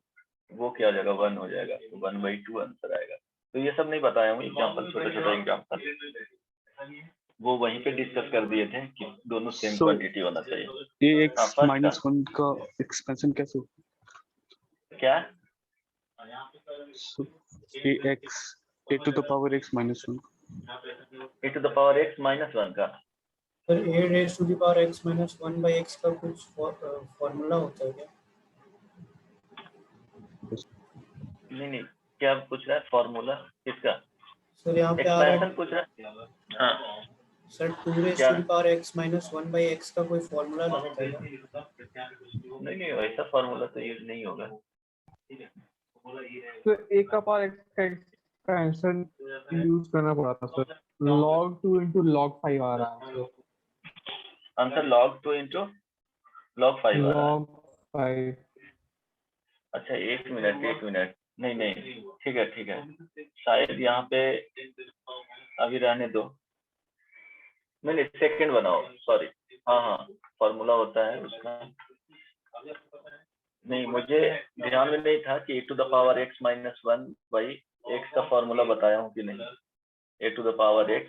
वो क्या हो जाएगा 1 हो जाएगा, तो 1/2 आंसर आएगा। तो ये सब नहीं बताया हूँ, एग्जाम्पल, छोटे छोटे एग्जाम्पल वो वहीं पे डिस्कस कर दिए थे कि दोनों सेम क्वांटिटी होना चाहिए। ये x माइनस 1 का एक्सपेंशन कैसे हो? क्या So, a to the power x minus 1 a to the power x minus 1 का sir a raised to the power x minus 1 by x का कुछ फॉर्मूला होता है क्या? नहीं, क्या पूछ रहा है फॉर्मूला किसका? सर यहाँ पे आ रहा एक्सपेंशन है पूछ रहा है? हाँ sir 2 raised to the power x minus 1 by x का कोई फॉर्मूला लगता है क्या? नहीं, ऐसा फॉर्मूला तो यूज नहीं होगा। तो a का पावर x का एक्सपेंशन यूज करना पड़ा था सर, log 2 into log 5 आ रहा है sir, answer log 2 into log 5 आ रहा है। log 5। अच्छा एक मिनट, नहीं, ठीक है, शायद यहाँ पे अभी रहने दो, नहीं सेकंड बनाओ, सॉरी, हाँ फॉर्मूला होता है उसका, नहीं मुझे ध्यान में नहीं था कि a to the power x minus 1 by x का फॉर्मूला बताया हूँ कि नहीं, a to the power x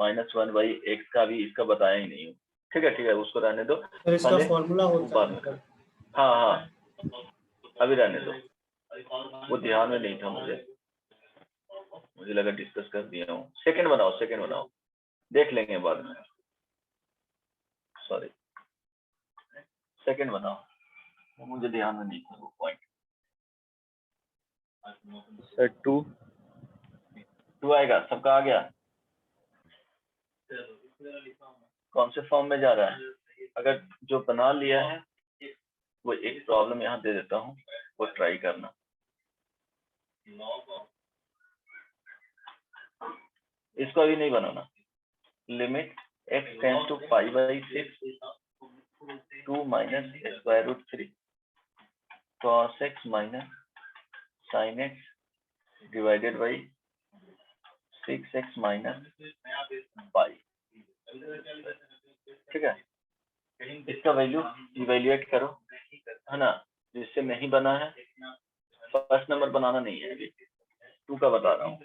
minus 1 by x का भी इसका बताया ही नहीं हूँ। ठीक है, उसको रहने दो, सर इसका फॉर्मूला होता है। हाँ अभी रहने दो, वो ध्यान में नहीं था मुझे लगा डिस्कस कर दिया हूँ। सेकंड बनाओ, देख लेंगे बाद में, सॉरी सेकंड बनाओ, मुझे ध्यान में नहीं था वो पॉइंट। सर 2 आएगा, सबका आ गया? कौन से फॉर्म में जा रहा है? अगर जो बना लिया है वो एक प्रॉब्लम यहाँ दे देता हूँ, वो ट्राई करना। इसको अभी नहीं बनाना, limit x tends to 5/6 2 minus square root 3 cos x minus sin x divided by 6x minus pi। ठीक है, इसका वैल्यू इवेल्युएट करो, है ना, जिससे नहीं बना है, फर्स्ट नंबर बनाना नहीं है, अभी 2 का बता रहा हूँ।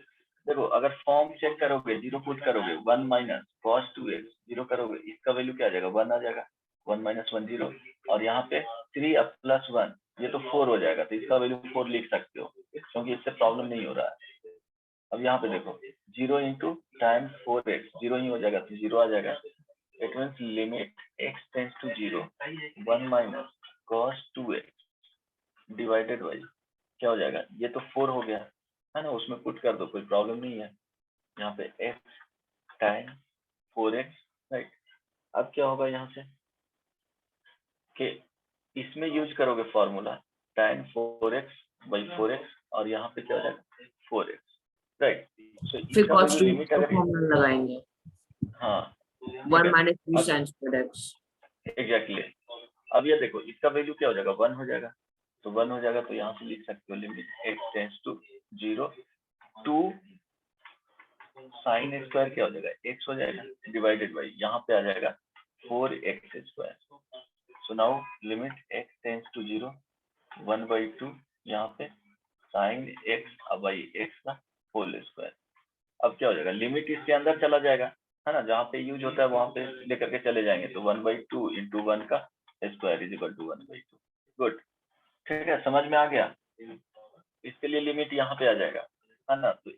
देखो अगर फॉर्म चेक करोगे, 0 पुट करोगे, 1 minus cos 2x 0 करोगे, इसका वैल्यू क्या आ जाएगा 1 आ जाएगा, 1 minus 1 0, और यहाँ पे 3 plus 1 ये तो 4 हो जाएगा, तो इसका वैल्यू 4 लिख सकते हो, क्योंकि इससे प्रॉब्लम नहीं हो रहा है। अब यहाँ पे देखो 0 into tan 4x 0 ही हो जाएगा, तो 0 आ जाएगा। It means limit x tends to 0 1 minus cos 2x divided by क्या हो जाएगा, ये तो 4 हो गया है ना, उसमें पुट कर दो, कोई प्रॉब्लम नहीं है। यहाँ पे x tan 4x, राइट। अब क्या होगा यहाँ से कि इसमें यूज करोगे formula tan 4x by 4x, और यहाँ पे क्या हो जाएगा 4x, राइट। फिर cos 2 का फॉर्मूला लगाएंगे, हाँ 1 minus 3 sin squared x। Exactly. अब ये देखो इसका वैल्यू क्या हो जाएगा, 1 हो जाएगा, तो 1 हो जाएगा तो यहाँ से लिख सकते हो limit x tends to 0 two sine square क्या हो जाएगा, x हो जाएगा डिवाइडेड बाई यहाँ पे आ जाएगा 4x square. So now limit x tends to 0 1/2 यहाँ पे साइन x बाई x का होल स्क्वायर। अब क्या हो जाएगा, लिमिट इसके अंदर चला जाएगा, है ना, जहाँ पे यूज होता है वहां पे लेकर के चले जाएंगे, तो 1/2 इंटू 1 का square is equal to 1/2। Good, ठीक है, समझ में आ गया। इसके लिए लिमिट यहाँ पे आ जाएगा, है ना, तो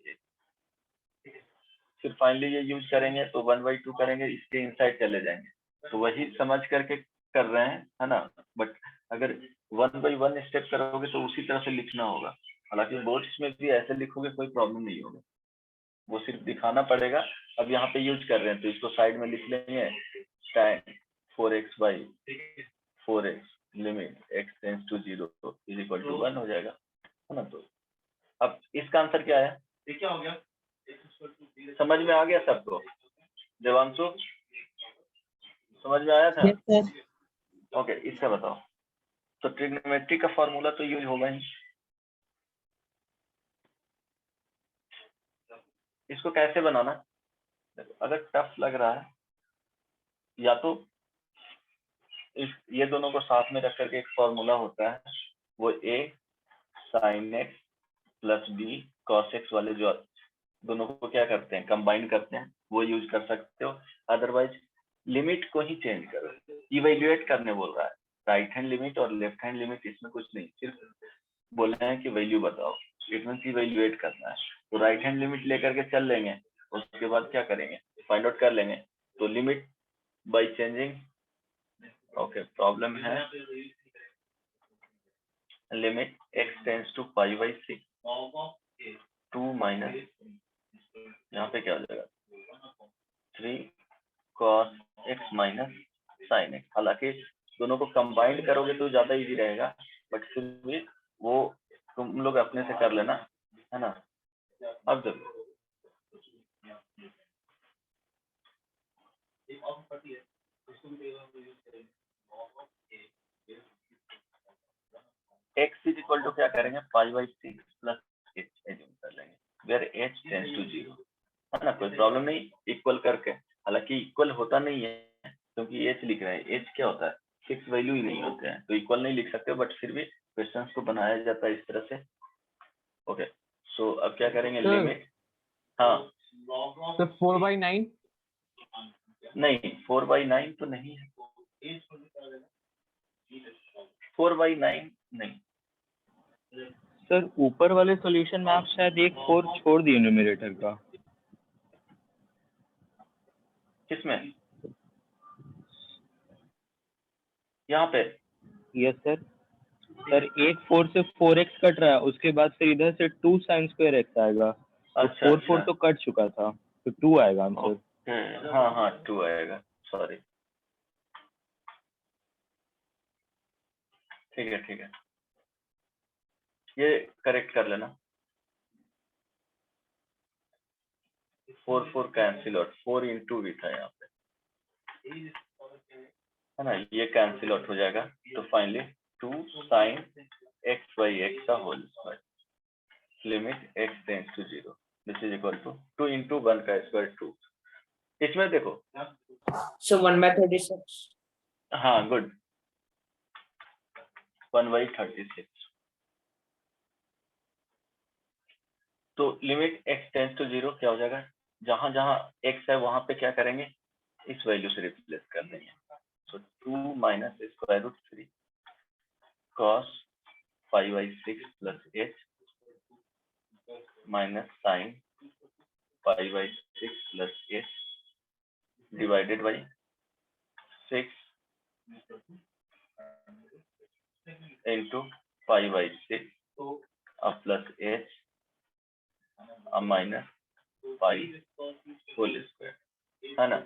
फिर फाइनली ये यूज करेंगे तो 1/2 करेंगे, इसके इनसाइड चले जाएंगे, तो वही समझ करके कर रहे हैं, है ना। बट अगर 1/1 स्टेप करोगे तो उसी तरह से लिखना होगा, हालांकि बोर्ड्स में भी ऐसे लिखोगे कोई प्रॉब्लम नहीं होगा, वो सिर्फ दिखाना पड़ेगा। अब यहाँ पे यूज कर रहे हैं तो इसको साइड में लिख लेंगे, tan 4x/4x limit x tends to 0 is equal to 1 हो जाएगा, है ना। तो अब इसका आंसर क्या है, ये क्या हो गया, समझ में आ गया सबको? देवांशु समझ में आया था? ओके, इसका बताओ। तो ट्रिग्नोमेट्री का फॉर्मूला तो यूज होगा ही, इसको कैसे बनाना, अगर टफ लग रहा है या तो ये दोनों को साथ में रख करके एक फॉर्मूला होता है, वो a sin x plus b cos x वाले जो दोनों को क्या करते हैं, कंबाइन करते हैं, वो यूज कर सकते हो। अदरवाइज लिमिट को ही चेंज करो, इवेल्युएट करने बोल रहा है, राइट हैंड लिमिट और लेफ्ट हैंड लिमिट इसमें कुछ नहीं, सिर्फ बोल रहे हैं कि वैल्यू बताओ, इट मींस इवेल्युएट करना है। तो राइट हैंड लिमिट लेकर के चल लेंगे, उसके बाद क्या करेंगे, फाइंड आउट कर लेंगे। तो limit by changing, okay problem है, limit x tends to π/6 2 minus यहाँ पे क्या हो जाएगा 3 cos x minus sin x। हालांकि दोनों को कंबाइंड करोगे तो ज्यादा इजी रहेगा, बट फिर भी वो तुम लोग अपने से कर लेना, है ना। अब देखो x इज इक्वल टू क्या करेंगे, π/6 प्लस h एज्यूम कर लेंगे, वेयर h टेंड्स टू 0, है ना, कोई प्रॉब्लम नहीं, इक्वल करके। हालांकि इक्वल होता नहीं है क्योंकि h लिख रहे हैं, h क्या होता है, फिक्स वैल्यू ही नहीं होते हैं, तो इक्वल नहीं लिख सकते, बट फिर भी क्वेश्चंस को बनाया जाता है इस तरह से। ओके, सो अब क्या करेंगे, लिमिट, हाँ तो 4/9 नहीं 4/9 तो नहीं है, 4/9 नहीं सर ऊपर वाले सॉल्यूशन में आप शायद एक 4 छोड़ दिए न्यूमरेटर का। किसमें, यहाँ पे? यस सर, सर एक 4 से 4x कट रहा है, उसके बाद फिर इधर से 2 sin square x आएगा, तो अच्छा 4 तो कट चुका था, तो 2 आएगा आंसर। हाँ हाँ 2 आएगा, सॉरी, ठीक है ठीक है, ये करेक्ट कर लेना, 4 कैंसिल आउट, 4 इंटू भी था यहाँ पे, है ना, ये कैंसिल आउट हो जाएगा, तो फाइनली 2 sin x/x का whole square limit x tends to 0 this is equal to 2 into 1 का स्क्वायर 2। इसमें देखो, So 1/36. हाँ गुड, 1/36। तो लिमिट x टेंड्स टू 0 क्या हो जाएगा, जहां जहां x है वहां पे क्या करेंगे, इस वैल्यू से रिप्लेस कर देंगे, so 2 minus square root 3 cos π/6 plus h minus sine π/6 plus h divided by 6 into π/6 plus h minus pi whole square, है ना।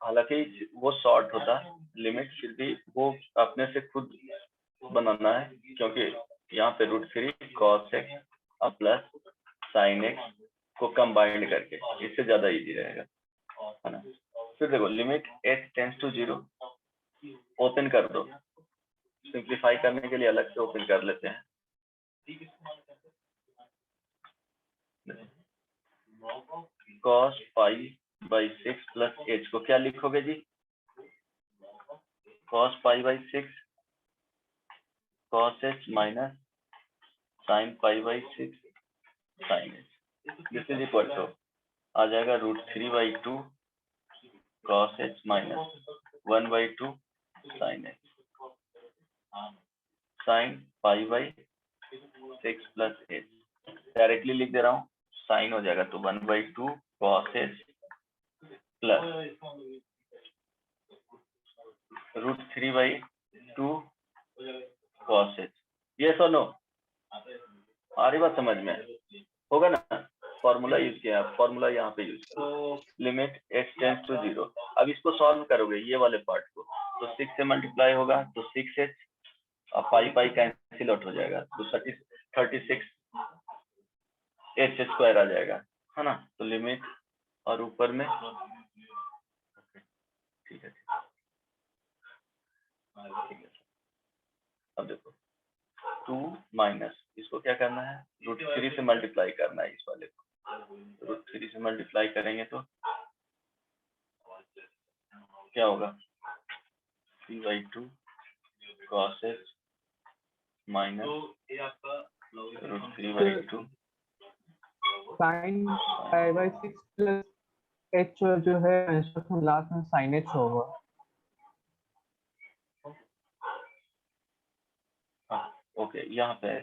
हालांकि वो शॉर्ट होता लिमिट, फिर भी वो अपने से खुद बनाना है, क्योंकि यहाँ पे √3 cos x plus sin x को कंबाइंड करके, इससे ज्यादा इजी रहेगा, है ना। फिर देखो limit h tends to 0 open कर दो, सिंप्लीफाई करने के लिए अलग से ओपन कर लेते हैं। cos pi by 6 plus h को क्या लिखोगे जी? cos pi by 6 cos h minus sin pi by 6 sin h, this is equal to आ जाएगा √3/2 cos h minus 1/2 sin h, sin pi by 6 plus h, directly लिख दे रहा हूँ, साइन हो जाएगा तो 1/2 cos h plus √3/2 cos h। Yes और नो? आ रही बात समझ में? होगा ना? फॉर्मूला यूज किया, फॉर्मूला यहाँ पे यूज करो, लिमिट h टेंड्स टू 0। अब इसको सॉल्व करोगे ये वाले पार्ट को, तो 6 से मल्टीप्लाई होगा तो 6h और पाई कैंसिल आउट हो जाएगा तो 36 h² आ जाएगा, है ना? तो लिमिट और ऊपर में ठीक है, ठीक है। अब देखो 2 माइनस इसको क्या करना है, √3 से मल्टीप्लाई करना है, इस वाले को √3 से मल्टीप्लाई करेंगे तो क्या होगा, 3/2 cos h minus √3/2 sin pi by 6 plus h जो है इंस्ट्रक्शन लास्ट में sin h होगा। ओके यहाँ पे है,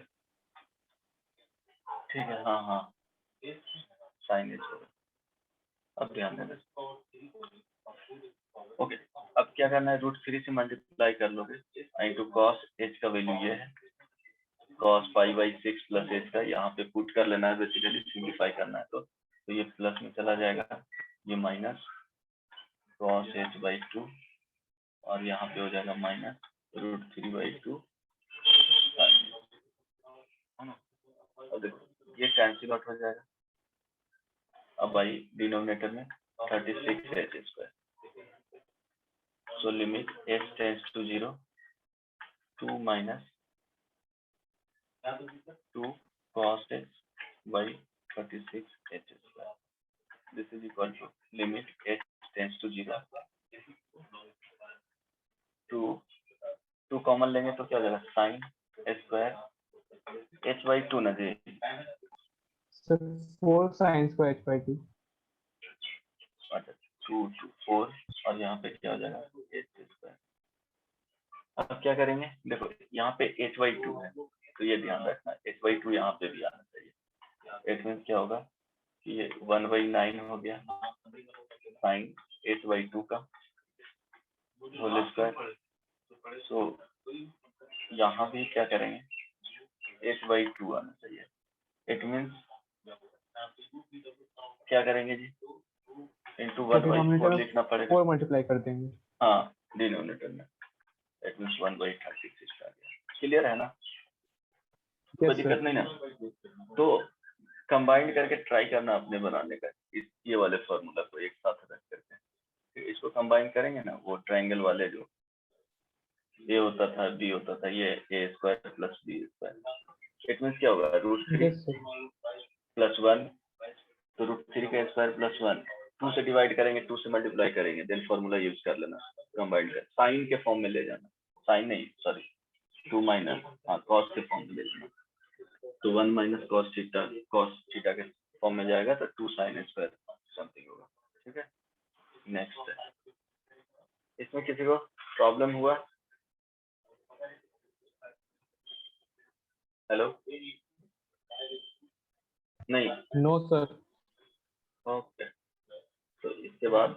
ठीक है, हाँ हाँ sin h होगा। अब ध्यान देना, ओके अब क्या करना है, √3 से मल्टीप्लाई कर लोगे इंटू cos h का वैल्यू ये है, cos pi by 6 plus h का यहाँ पे पुट कर लेना है, बेसिकली सिंप्लीफाई करना है तो ये प्लस में चला जाएगा, ये माइनस cos h/2 और यहाँ पे हो जाएगा माइनस √3/2 और देखो ये कैंसिल आउट हो जाएगा। अब भाई डिनोमिनेटर में 36h², so limit h tends to 0 2 minus 2 cos h by 36h², this is equal to limit h tends to 0 2 common लेंगे तो क्या हो जाएगा, sin h² h/2 ना जी, So 4 sin square h by 2। अच्छा 2 2 4 और यहाँ पे क्या हो जाएगा h²। अब क्या करेंगे, देखो यहाँ पे h/2 है तो ये ध्यान रखना h/2 यहाँ पे भी आना चाहिए, इट मीन्स क्या होगा कि ये 1/9 हो गया sin h/2 का होल स्क्वायर, सो यहाँ भी क्या करेंगे h/2 आना चाहिए, इट मीन्स क्या करेंगे जी, इंटू 1/4 लिखना पड़ेगा, 4 मल्टीप्लाई कर देंगे। हाँ डिनोमिनेटर में, इट मीन्स 1/36 आ गया, क्लियर है ना? कोई Yes, दिक्कत sir. नहीं ना? तो कंबाइंड करके ट्राई करना अपने बनाने का, ये वाले फॉर्मूला को एक साथ रख करके इसको कंबाइन करेंगे ना, वो ट्रायंगल वाले जो ए होता था बी होता था, ये a² plus b², it means क्या होगा √3 Yes, sir. प्लस 1, तो √3 का स्क्वायर प्लस 1, 2 से डिवाइड करेंगे 2 से मल्टीप्लाई करेंगे, देन फॉर्मूला यूज कर लेना, कंबाइंड कर साइन के फॉर्म में ले जाना, साइन नहीं सॉरी 2 माइनस हाँ कॉस के फॉर्म में ले जाना, तो 1 माइनस cos थीटा के फॉर्म में जाएगा तो 2 sin h² समथिंग होगा, ठीक है। नेक्स्ट है, इसमें किसी को प्रॉब्लम हुआ? हेलो नहीं, No, sir. ओके तो इसके बाद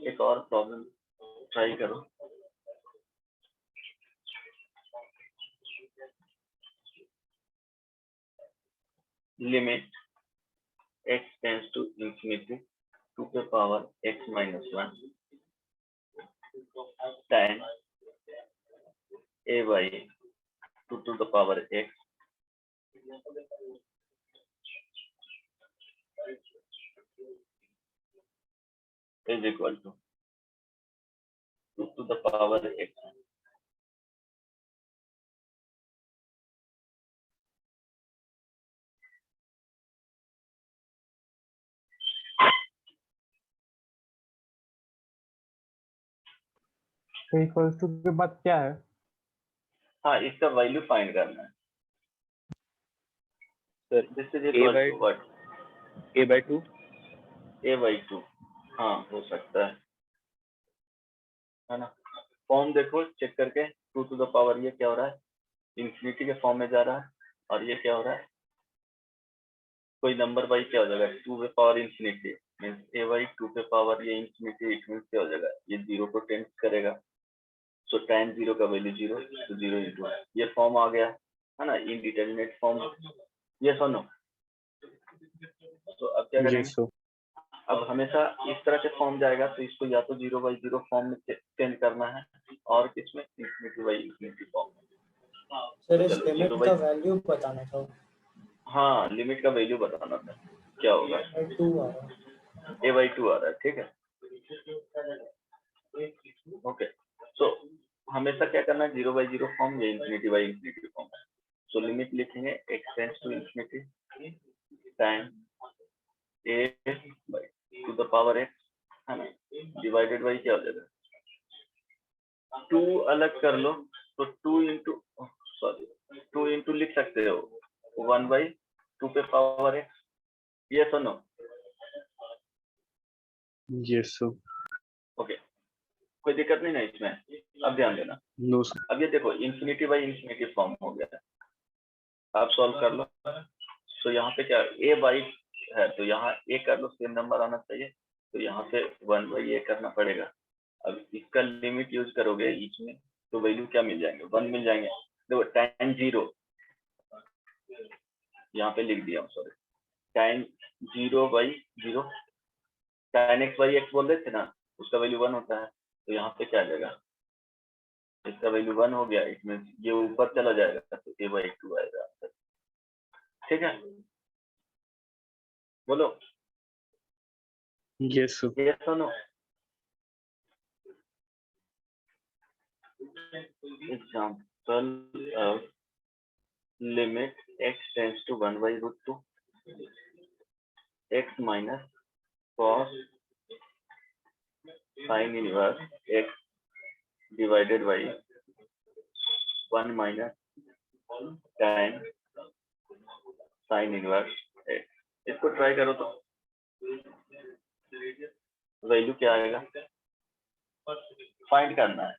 एक और प्रॉब्लम ट्राई करो, limit x tends to infinity 2 के power x minus 1 tan a by 2 to the power x is equal to 2 to the power x. तो इक्वल्स टू के बाद क्या है? हाँ, इसका वैल्यू फाइंड करना है। Sir this is a equal by to what? a/2। a/2। हाँ, हो सकता है ना। फॉर्म देखो चेक करके, 2 to the पावर ये क्या हो रहा है, इंफिनिटी के फॉर्म में जा रहा है, और ये क्या हो रहा है, कोई नंबर बाई क्या हो जाएगा, 2 पे पावर इंफिनिटी मीन्स a/2 पे पावर ये इंफिनिटी, इट मीन्स क्या हो जाएगा, ये 0 को टेंस करेगा। सो tan 0 का वैल्यू 0, तो 0 इंटू ये फॉर्म आ गया है ना, इनडिटरमिनेट फॉर्म। ये सुनो, तो अब क्या करेंगे, यस सर। अब हमेशा इस तरह के फॉर्म जाएगा, तो इसको या तो 0/0 फॉर्म में चेंज करना है, और किसमें, इंफिनिटी/इंफिनिटी फॉर्म में। सर इस चलो, लिमिट 0/, का वैल्यू बताना था। हाँ लिमिट का वैल्यू बताना था, क्या होगा, 2 आ रहा है। a/2 आ रहा है, ठीक है। ओके, सो हमेशा क्या करना है, 0/0 फॉर्म या इंफिनिटी/इंफिनिटी फॉर्म। सो लिमिट लिखेंगे x tends to infinity time a/2 x है ना, डिवाइडेड बाई क्या हो जाएगा, 2 अलग कर लो तो 2 इंटू लिख सकते हो 1/2 पे पावर x। ये सुनो, यस सर। ओके, कोई दिक्कत नहीं ना इसमें। अब ध्यान देना, नो सर। अब ये देखो इंफिनिटी/इंफिनिटी फॉर्म हो गया, आप सॉल्व कर लो। तो यहाँ पे क्या a/, है तो यहाँ a कर लो, सेम नंबर आना चाहिए, तो यहाँ पे 1/a करना पड़ेगा। अब इसका लिमिट यूज करोगे ईच में, तो वैल्यू क्या मिल जाएंगे, 1 मिल जाएंगे। देखो tan 0 यहाँ पे लिख दिया हूँ, सॉरी, tan 0/0, tan x/x बोल रहे थे ना, उसका वैल्यू 1 होता है, तो यहाँ पे क्या आ जाएगा, इसका वैल्यू 1 हो गया, इसमें ये ऊपर चला जाएगा, तो a/2 आएगा, ठीक है। बोलो यस सर। ये सुनो, example of limit x tends to 1/√2 x minus cos sin inverse x divided by 1 minus tan sin inverse x। इसको ट्राई करो तो वैल्यू क्या आएगा, फाइंड करना है।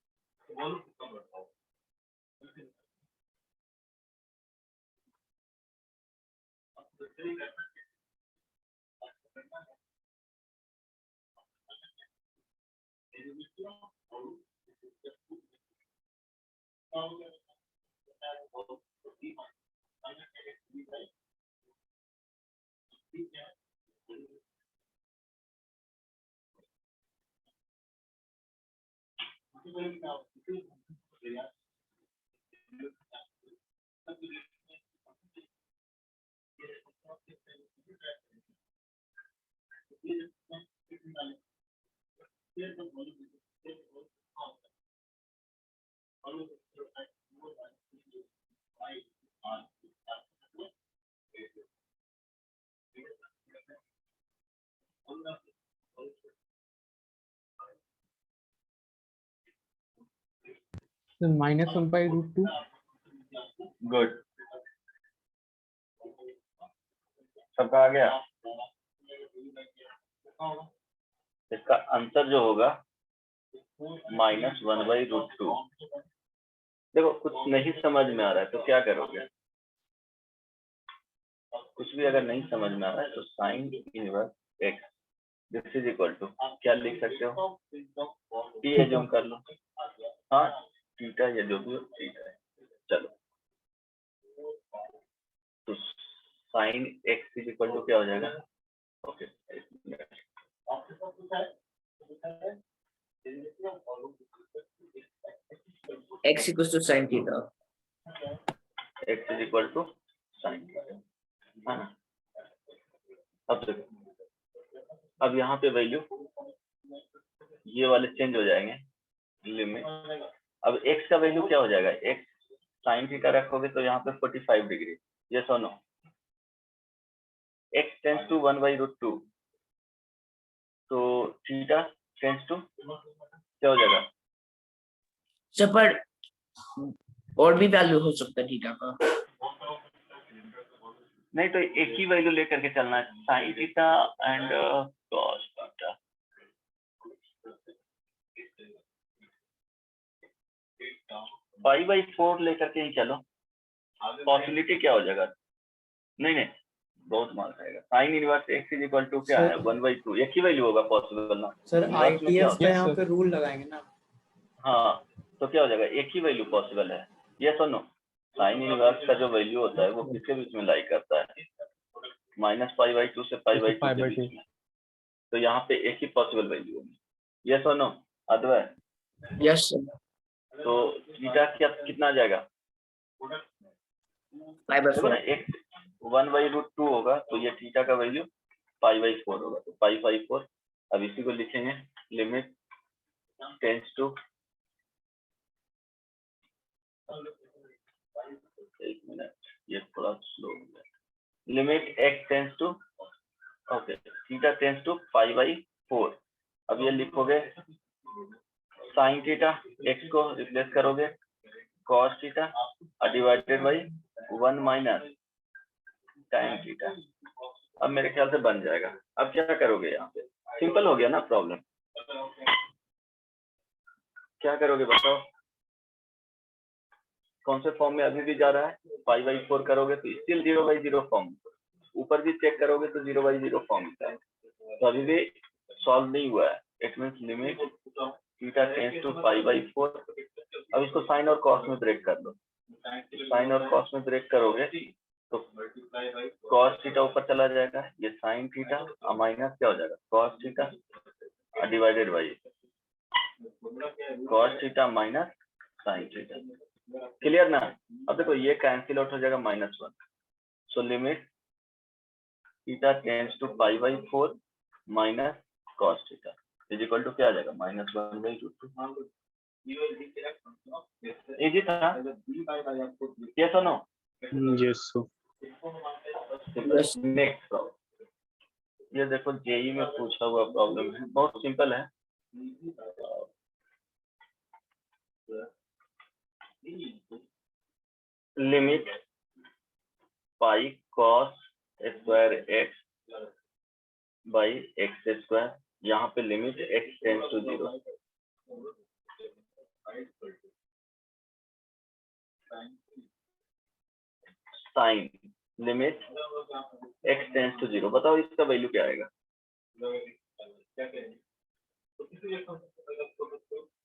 So -1/√2। गुड, सबका आ गया। इसका आंसर जो होगा -1/√2। देखो कुछ नहीं समझ में आ रहा है तो क्या करोगे, कुछ भी अगर नहीं समझ में आ रहा है तो sine inverse x this is equal to क्या लिख सकते हो, टी एज्यूम कर लो, हाँ थीटा या जो भी हो थीटा है। चलो, तो sine x is equal to क्या हो जाएगा, okay X equals to sin theta. X is equal to sine theta, है ना। अब देखो, अब यहाँ पे वैल्यू ये वाले चेंज हो जाएंगे, लिमिट, अब x का वैल्यू क्या हो जाएगा, x साइन थीटा रखोगे तो यहाँ पे 45 डिग्री, ये सुनो, x टेंस टू 1/√2, तो थीटा टेंस टू क्या हो जाएगा, सर पर और भी वैल्यू हो सकता है थीटा का। नहीं तो एक ही वैल्यू लेकर के चलना है, sine theta and cos theta. Pi by 4 लेकर के ही चलो, पॉसिबिलिटी क्या हो जाएगा, नहीं नहीं बहुत मार खाएगा, sine inverse x is equal to क्या है, 1/2, एक ही वैल्यू होगा पॉसिबल ना सर inverse में क्या ITF का Yes, यहाँ sir. पे रूल लगाएंगे ना। हाँ तो क्या हो जाएगा, एक ही वैल्यू पॉसिबल है, ये सुनो, साइन इनवर्स का जो वैल्यू होता है वो किसके बीच में लाई करता है, -π/2 से π/2 pi के by बीच 2. में, तो यहाँ पे एक ही पॉसिबल वैल्यू होगी, ये सुनो अद्वय, यस सर, तो थीटा क्या कितना आ जाएगा, देखो ना, 5/4। x 1/√2 होगा तो ये थीटा का वैल्यू π/4 होगा, तो π/4, अब इसी को लिखेंगे, लिमिट टेंस टू, एक मिनट ये थोड़ा स्लो हो गया, limit x tends to, okay theta tends to π/4, अब ये लिखोगे साइन थीटा, x को रिप्लेस करोगे cos theta divided by 1 minus tan theta, अब मेरे ख्याल से बन जाएगा। अब क्या करोगे, यहाँ पे सिंपल हो गया ना प्रॉब्लम, क्या करोगे बताओ, कौन से फॉर्म में अभी भी जा रहा है, π/4 करोगे तो स्टिल 0/0 फॉर्म, ऊपर भी चेक करोगे तो 0/0 फॉर्म का है, तो अभी भी सॉल्व नहीं हुआ है, it means limit theta tends to π/4, अब इसको साइन और कॉस में ब्रेक कर दो, साइन और कॉस में ब्रेक करोगे तो कॉस थीटा ऊपर चला जाएगा, ये साइन थीटा माइनस क्या हो जाएगा, cos theta divided by cos theta minus sine theta, clear ना। अब देखो ये कैंसिल आउट हो जाएगा -1, so limit theta tends to π/4 minus cos theta is equal to क्या आ जाएगा, -1/√2, इजी था, ये सुनो, yes so yes next problem, ये देखो जेई में पूछा हुआ प्रॉब्लम है, बहुत सिंपल है, limit pi cos square x by x square, यहाँ पे limit x tends to 0, sine limit x tends to 0, बताओ इसका वैल्यू क्या आएगा,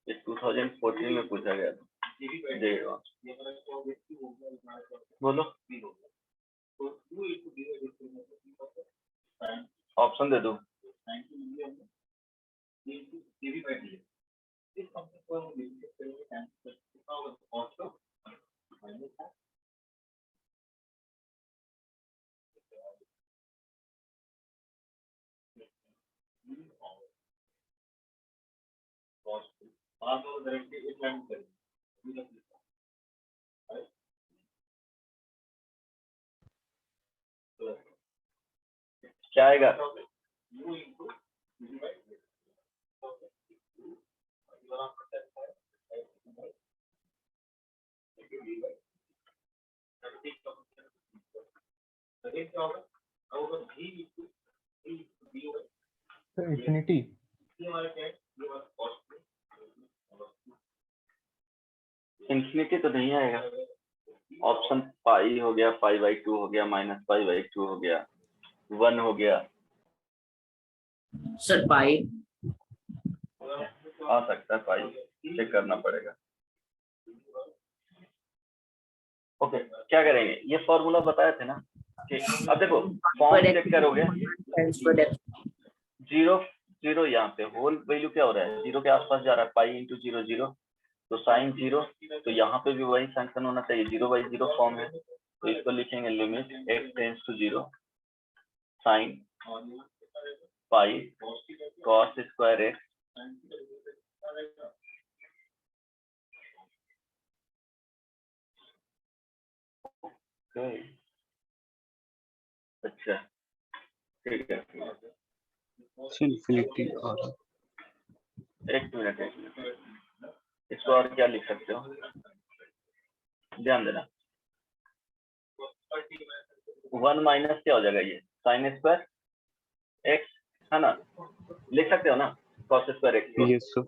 ये 2014 में पूछा गया था, बोलो ऑप्शन दे दो, क्या आएगा, Infinity. इंफिनिटी तो नहीं आएगा, ऑप्शन पाई हो गया, π/2 हो गया, -π/2 हो गया, 1 हो गया, सर पाई, आ सकता है पाई, चेक करना पड़ेगा। ओके क्या करेंगे, ये फॉर्मूला बताए थे ना कि अब देखो फॉर्म चेक करोगे, जीरो जीरो यहाँ पे होल वैल्यू क्या हो रहा है, जीरो के आसपास जा रहा है, π/0 0, तो साइन 0, तो यहाँ पे भी वही सैंक्शन होना चाहिए, 0/0 फॉर्म है, तो इसको लिखेंगे limit x tends to 0 sine pi cos square x okay, अच्छा ठीक है। इन्फिनिटी आ रहा है। एक मिनट, इसको और क्या लिख सकते हो, ध्यान देना। 1 माइनस क्या हो जाएगा, ये साइन स्क्वायर एक्स है ना, लिख सकते हो ना, कॉस स्क्वायर एक्स को। Yes sir.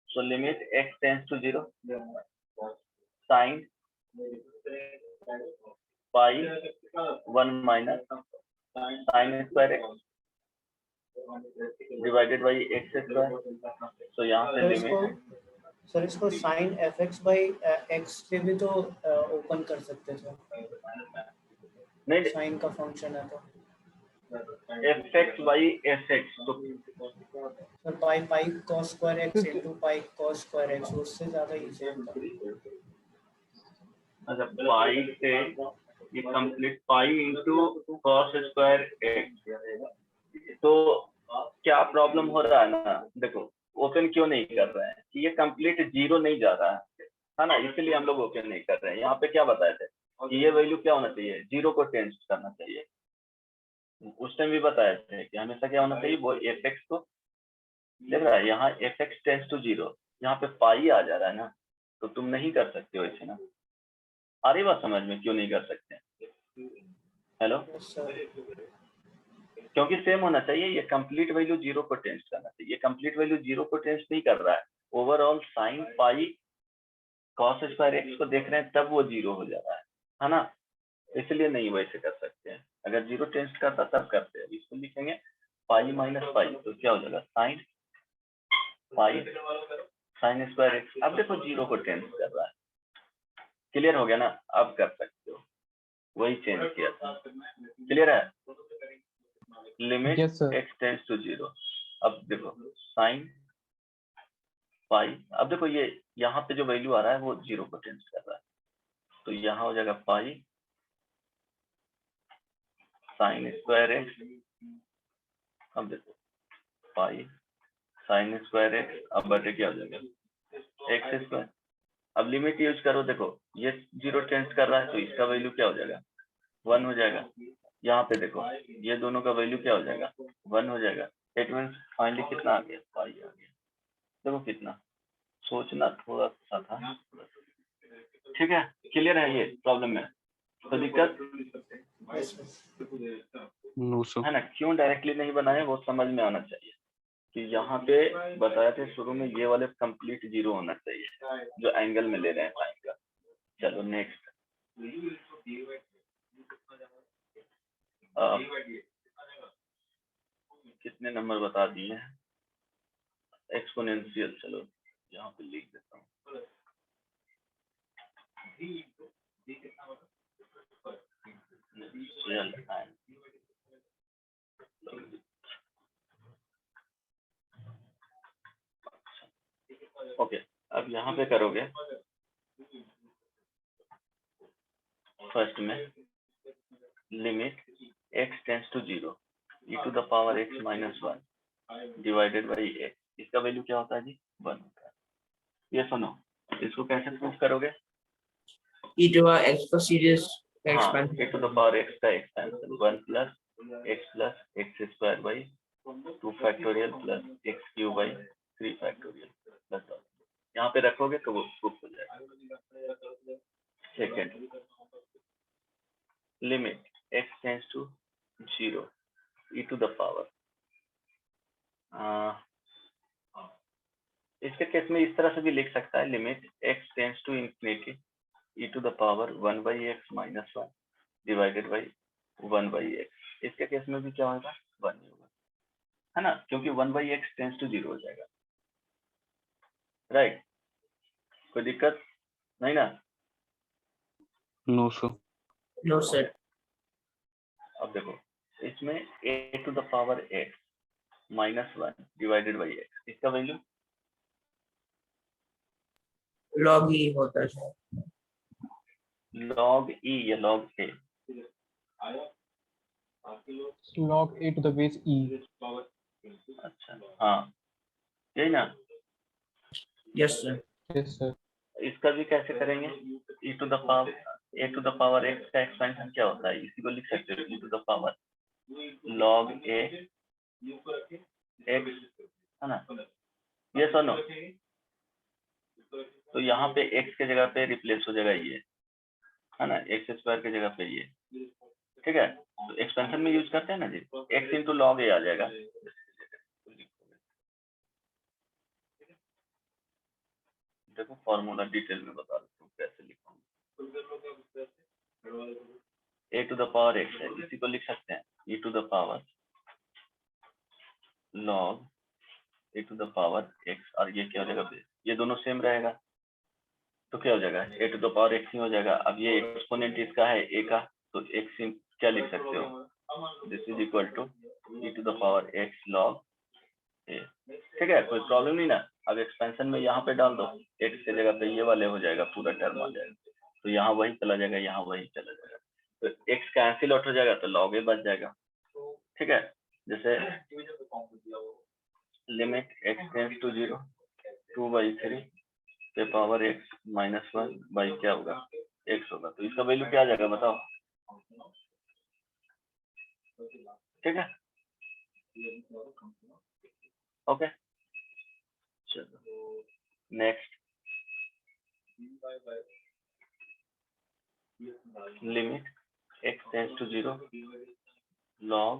So limit x tends to 0 sine pi 1 minus sine square x divided by x square. तो यहाँ से लिमिट, सर इसको sine F x by x से भी तो ओपन कर सकते थे, नहीं साइन का फंक्शन है तो F x by F X, तो sir pi pi cos square X into pi cos square X, उससे ज्यादा इजी होता है। अच्छा पाई से ये complete pi into cos square X. तो क्या प्रॉब्लम हो रहा है ना, देखो ओपन क्यों नहीं कर रहे हैं कि ये कंप्लीट 0 नहीं जा रहा है ना, इसलिए हम लोग ओपन नहीं कर रहे हैं। यहाँ पे क्या बताए थे कि ये वैल्यू क्या होना चाहिए, 0 को टेंस करना चाहिए। उस टाइम भी बताए थे कि हमेशा क्या होना चाहिए, वो एफ एक्स को देख रहा है, यहाँ एफ एक्स टेंस टू 0, यहाँ पे पाई आ जा रहा है ना, तो तुम नहीं कर सकते हो ऐसे ना। आ रही बात समझ में, क्यों नहीं कर सकते? हेलो, क्योंकि सेम होना चाहिए, ये कंप्लीट वैल्यू 0 को टेंस करना चाहिए, ये कंप्लीट वैल्यू 0 को टेंस नहीं कर रहा है, overall sign pi cos square x को देख रहे हैं तब वो 0 हो जा रहा है ना, इसलिए नहीं वैसे कर सकते हैं। अगर 0 टेंस करता तब करते हैं। इसको लिखेंगे पाई माइनस पाई, तो क्या हो जाएगा sine pi sine square x. अब देखो 0 को टेंस कर रहा है, क्लियर हो गया ना, अब कर सकते हो, वही चेंज किया था। क्लियर है? Limit Yes, sir. X tends to 0। अब देखो साइन पाई, अब देखो ये यहाँ पे जो वैल्यू आ रहा है वो 0 को टेंस कर रहा है, तो यहाँ हो जाएगा पाई साइन स्क्वायर एक्स। अब देखो पाई साइन स्क्वायर एक्स, अब बटे क्या हो जाएगा एक्स स्क्वायर। अब लिमिट यूज करो, देखो ये 0 टेंस कर रहा है तो इसका वैल्यू क्या हो जाएगा 1 हो जाएगा। यहाँ पे देखो ये दोनों का वैल्यू क्या हो जाएगा 1 हो जाएगा। इट मींस फाइनली कितना आ गया, पाई आ गया। देखो कितना सोचना थोड़ा सा था, ठीक है? क्लियर है ये प्रॉब्लम में, तो दिक्कत नो सर। है ना? क्यों डायरेक्टली नहीं बनाए वो समझ में आना चाहिए कि यहाँ पे बताया थे शुरू में ये वाले कंप्लीट 0 होना चाहिए जो एंगल में ले रहे हैं साइन का। चलो नेक्स्ट, कितने नंबर बता दिए हैं, एक्सपोनेंशियल। चलो यहाँ पे लिख देता हूँ, ओके। अब यहाँ पे करोगे फर्स्ट में limit x tends to 0 e to the power x minus 1 divided by x, इसका वैल्यू क्या होता है जी 1 होता है। ये सुनो, इसको कैसे प्रूफ करोगे? e to the x का सीरीज हाँ, expansion e to the power x का expansion 1 plus x square by 2 factorial plus x cube by 3 factorial plus, यहाँ पे रखोगे तो वो प्रूफ हो जाएगा। Second limit x tends to 0 e to the power, इसके केस में इस तरह से भी लिख सकता है, limit x tends to infinity e to the power 1 by x minus 1 divided by 1 by x. इसके केस में भी क्या होगा 1 ही होगा, है ना, क्योंकि 1 बाई एक्स टेंस टू 0 हो जाएगा। राइट, कोई दिक्कत नहीं ना? No sir. No sir. अब देखो इसमें a to the power x minus 1 divided by x, इसका वैल्यू लॉग ही होता है, log e या log a, log a to the base e. अच्छा हाँ यही ना। Yes sir. Yes, sir. इसका भी कैसे करेंगे, e to the power a to the power x का एक्सपेंशन क्या होता है, इसी को लिख सकते हो e to the power log a x, है ना, ये सुनो, तो यहाँ पे x के जगह पे रिप्लेस हो जाएगा ये, है ना, एक्स स्क्वायर की जगह पे ये, ठीक है। तो एक्सपेंशन में यूज करते हैं ना जी, x इंटू लॉग ए आ जाएगा। देखो फॉर्मूला डिटेल में बता देता हूँ कैसे लिखूंगा। A to the power x है, इसी को लिख सकते हैं e to the power log a to the power x, और ये क्या हो जाएगा, ये दोनों सेम रहेगा तो क्या हो जाएगा, ए टू द पावर एक्स ही हो जाएगा। अब ये एक्सपोनेंट इसका है ए का, तो एक्स क्या लिख सकते हो, this is equal to e to the power X log A, ठीक है, कोई प्रॉब्लम नहीं ना। अब एक्सपेंशन में यहाँ पे डाल दो, एक्स की जगह पे ये वाले हो जाएगा, पूरा टर्म आ जाएगा, तो यहाँ वही चला जाएगा, यहाँ वही चला जाएगा, तो एक्स कैंसिल आउट हो जाएगा तो लॉग ए बच जाएगा, ठीक है। जैसे लिमिट एक्स टेंड्स टू 0 2/3 के पावर एक्स माइनस 1 बाई क्या होगा, एक्स होगा, तो इसका वैल्यू क्या आ जाएगा बताओ, ठीक है, ओके। चलो next, limit x tends to 0 log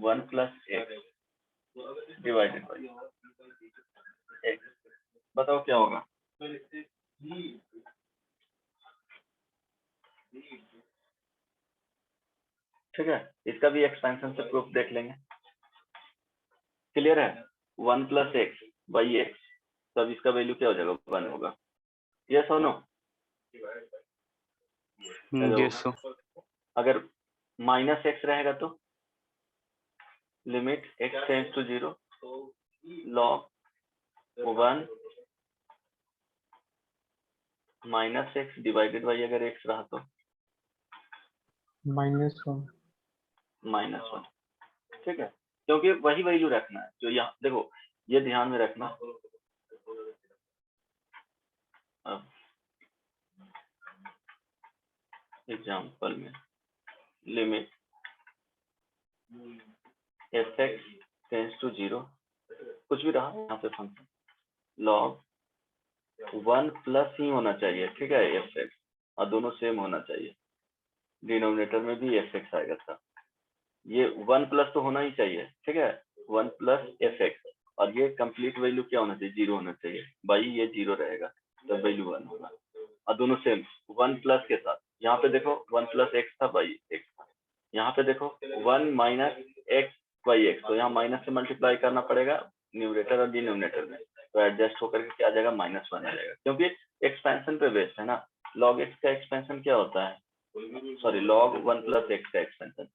1 plus x divided by x, बताओ क्या होगा, ठीक है। इसका भी एक्सपेंशन से प्रूफ देख लेंगे, क्लियर है। 1 प्लस एक्स बाई एक्स, तब इसका वैल्यू क्या हो जाएगा, 1 होगा, यस और नो। Yes sir. अगर माइनस एक्स रहेगा तो limit x tends to 0 log 1 minus x divided by, अगर एक्स रहा तो -1। -1, ठीक है, क्योंकि वही वैल्यू रखना है जो यहाँ, देखो ये ध्यान में रखना। अब एग्जाम्पल में limit F x tends to 0, कुछ भी रहा यहाँ पे फंक्शन, log 1 प्लस ही होना चाहिए, ठीक है, एफ एक्स, और दोनों सेम होना चाहिए, डिनोमिनेटर में भी एफ एक्स आएगा था, ये 1 प्लस तो होना ही चाहिए, ठीक है, 1 प्लस एफ एक्स, और ये कंप्लीट वैल्यू क्या होना चाहिए, 0 होना चाहिए, बाई ये 0 रहेगा तो वैल्यू 1 होगा, और दोनों सेम 1 प्लस के साथ, यहाँ पे देखो 1 प्लस एक्स था बाई एक्स था, यहाँ पे देखो 1 माइनस एक्स बाई एक्स, तो यहाँ माइनस से मल्टीप्लाई करना पड़ेगा न्यूमरेटर और डिनोमिनेटर में, तो एडजस्ट होकर के क्या आ जाएगा, -1 आ जाएगा, क्योंकि एक्सपेंशन पे बेस्ड है ना। log x का एक्सपेंशन क्या होता है, सॉरी log 1 प्लस एक्स का expansion,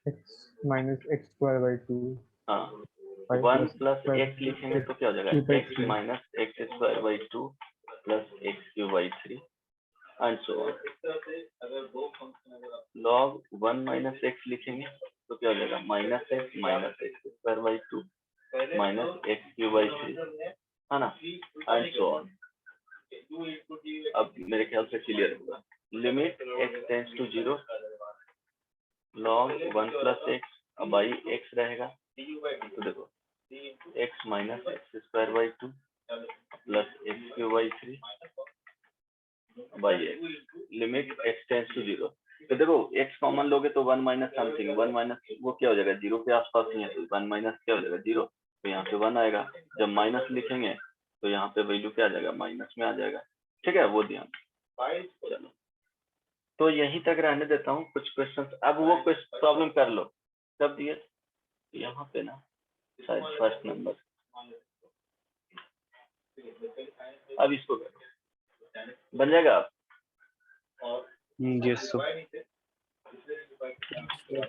x minus x square by 2। हाँ, 5 1 plus प्लस square एक्स लिखेंगे तो क्या हो जाएगा, 3 by x 3। Minus x square by 2 plus x cube by 3 and so on. log 1 minus x लिखेंगे तो क्या हो जाएगा, minus x square by 2 minus x cube by 3, है ना, एंड सो ऑन। अब मेरे ख्याल से क्लियर होगा। Limit x tends to 0 log 1 plus x by x रहेगा, तो देखो x minus x square by 2 plus x cube by 3 by x, limit x tends to 0, तो देखो एक्स कॉमन लोगे तो 1 माइनस समथिंग, 1 माइनस वो क्या हो जाएगा, 0 के आसपास ही है, तो 1 माइनस क्या हो जाएगा, 0, तो यहाँ पे 1 आएगा, जब माइनस लिखेंगे तो यहाँ पे वैल्यू क्या आ जाएगा, माइनस में आ जाएगा, ठीक है, वो ध्यान। चलो तो यहीं तक रहने देता हूँ, कुछ क्वेश्चंस अब वो प्रॉब्लम कर लो, कब दिए यहाँ पे ना, शायद फर्स्ट नंबर, अब इसको करो, बन जाएगा आप, यस सर।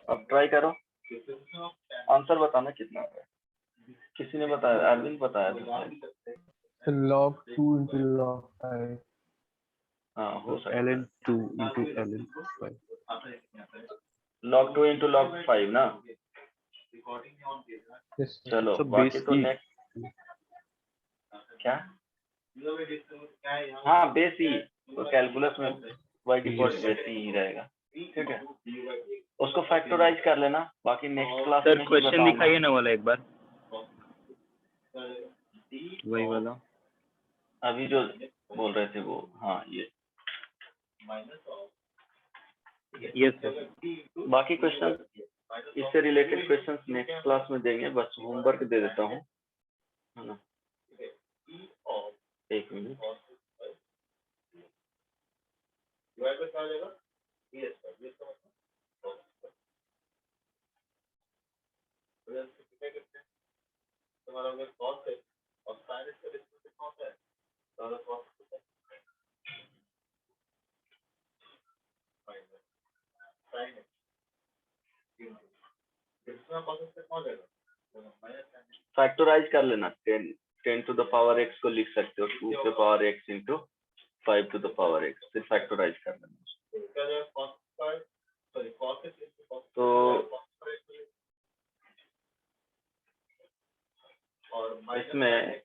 अब ट्राई करो, आंसर बताना कितना है, किसी ने बताया, अरविंद बताया था, So log 2 into log 5। हाँ हो सकता है, ln 2 into ln 5। log 2 into log 5 ना, Yes, sir। चलो So बाकी तो basically नेक्स्ट क्या, हाँ बेस ही, तो कैलकुलस में बाय डिफॉल्ट बेस ही रहेगा, ठीक है। उसको फैक्टराइज कर लेना, बाकी नेक्स्ट क्लास सर में ही क्वेश्चन बताऊंगा। दिखाइए ना वाला एक बार, वही वाला। अभी जो बोल रहे थे वो, हाँ ये। Yes sir. बाकी क्वेश्चन, इससे रिलेटेड क्वेश्चंस नेक्स्ट क्लास में देंगे, बस होमवर्क दे देता हूँ, है ना। एक मिनट, फैक्टराइज कर लेना। 10 टू द पावर x को लिख सकते हो 2 to the power x into 5 to the power x, फिर फैक्टराइज कर लेना। तो इसमें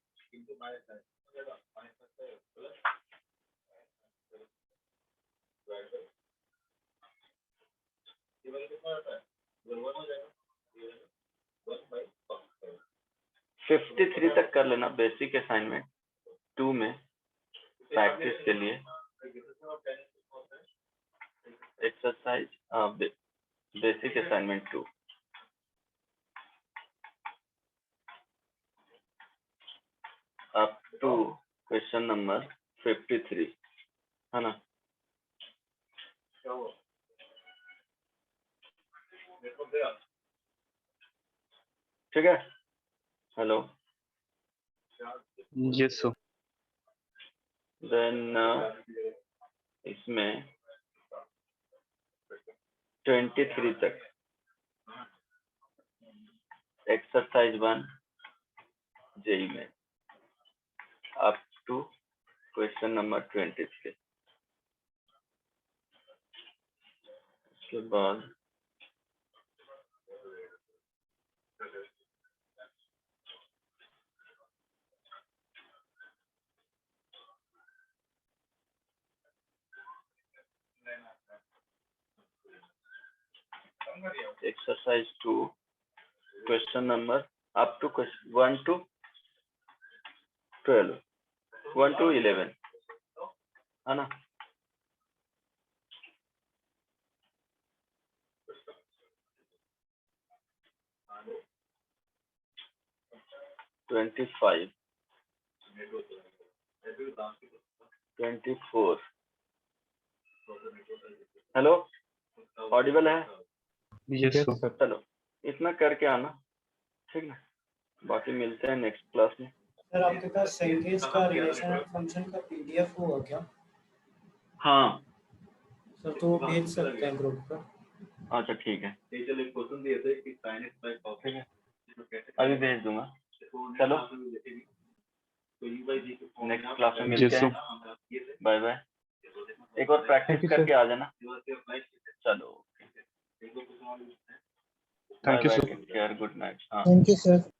फिफ्टी 53 तक कर लेना, बेसिक असाइनमेंट 2 में प्रैक्टिस के लिए exercise, basic assignment 2 up to question number 53, है ना। ठीक है, हेलो। Yes sir. देन इसमें 23 तक एक्सरसाइज 1 जेई में अप टू क्वेश्चन नंबर 23। उसके बाद exercise 2 question number up to 1 to 12, 1 to 11, है ना। ट्वेंटी 24, हेलो, ऑडिबल है? Yes yes sir. सर। चलो इतना करके आना, ठीक है। बाकी मिलते हैं नेक्स्ट क्लास में। सर आपके पास सेंटेंस का रिलेशन फंक्शन का पीडीएफ होगा क्या? हाँ सर तो भेज सकते हैं ग्रुप पर। अच्छा ठीक है, ठीक है, अभी भेज दूंगा। चलो नेक्स्ट क्लास में मिलते Yes, हैं, बाय बाय। एक और प्रैक्टिस Thank you, करके sir. आ जाना। चलो Thank you, bye sir. Bye, take care, good night. हाँ थैंक यू सर।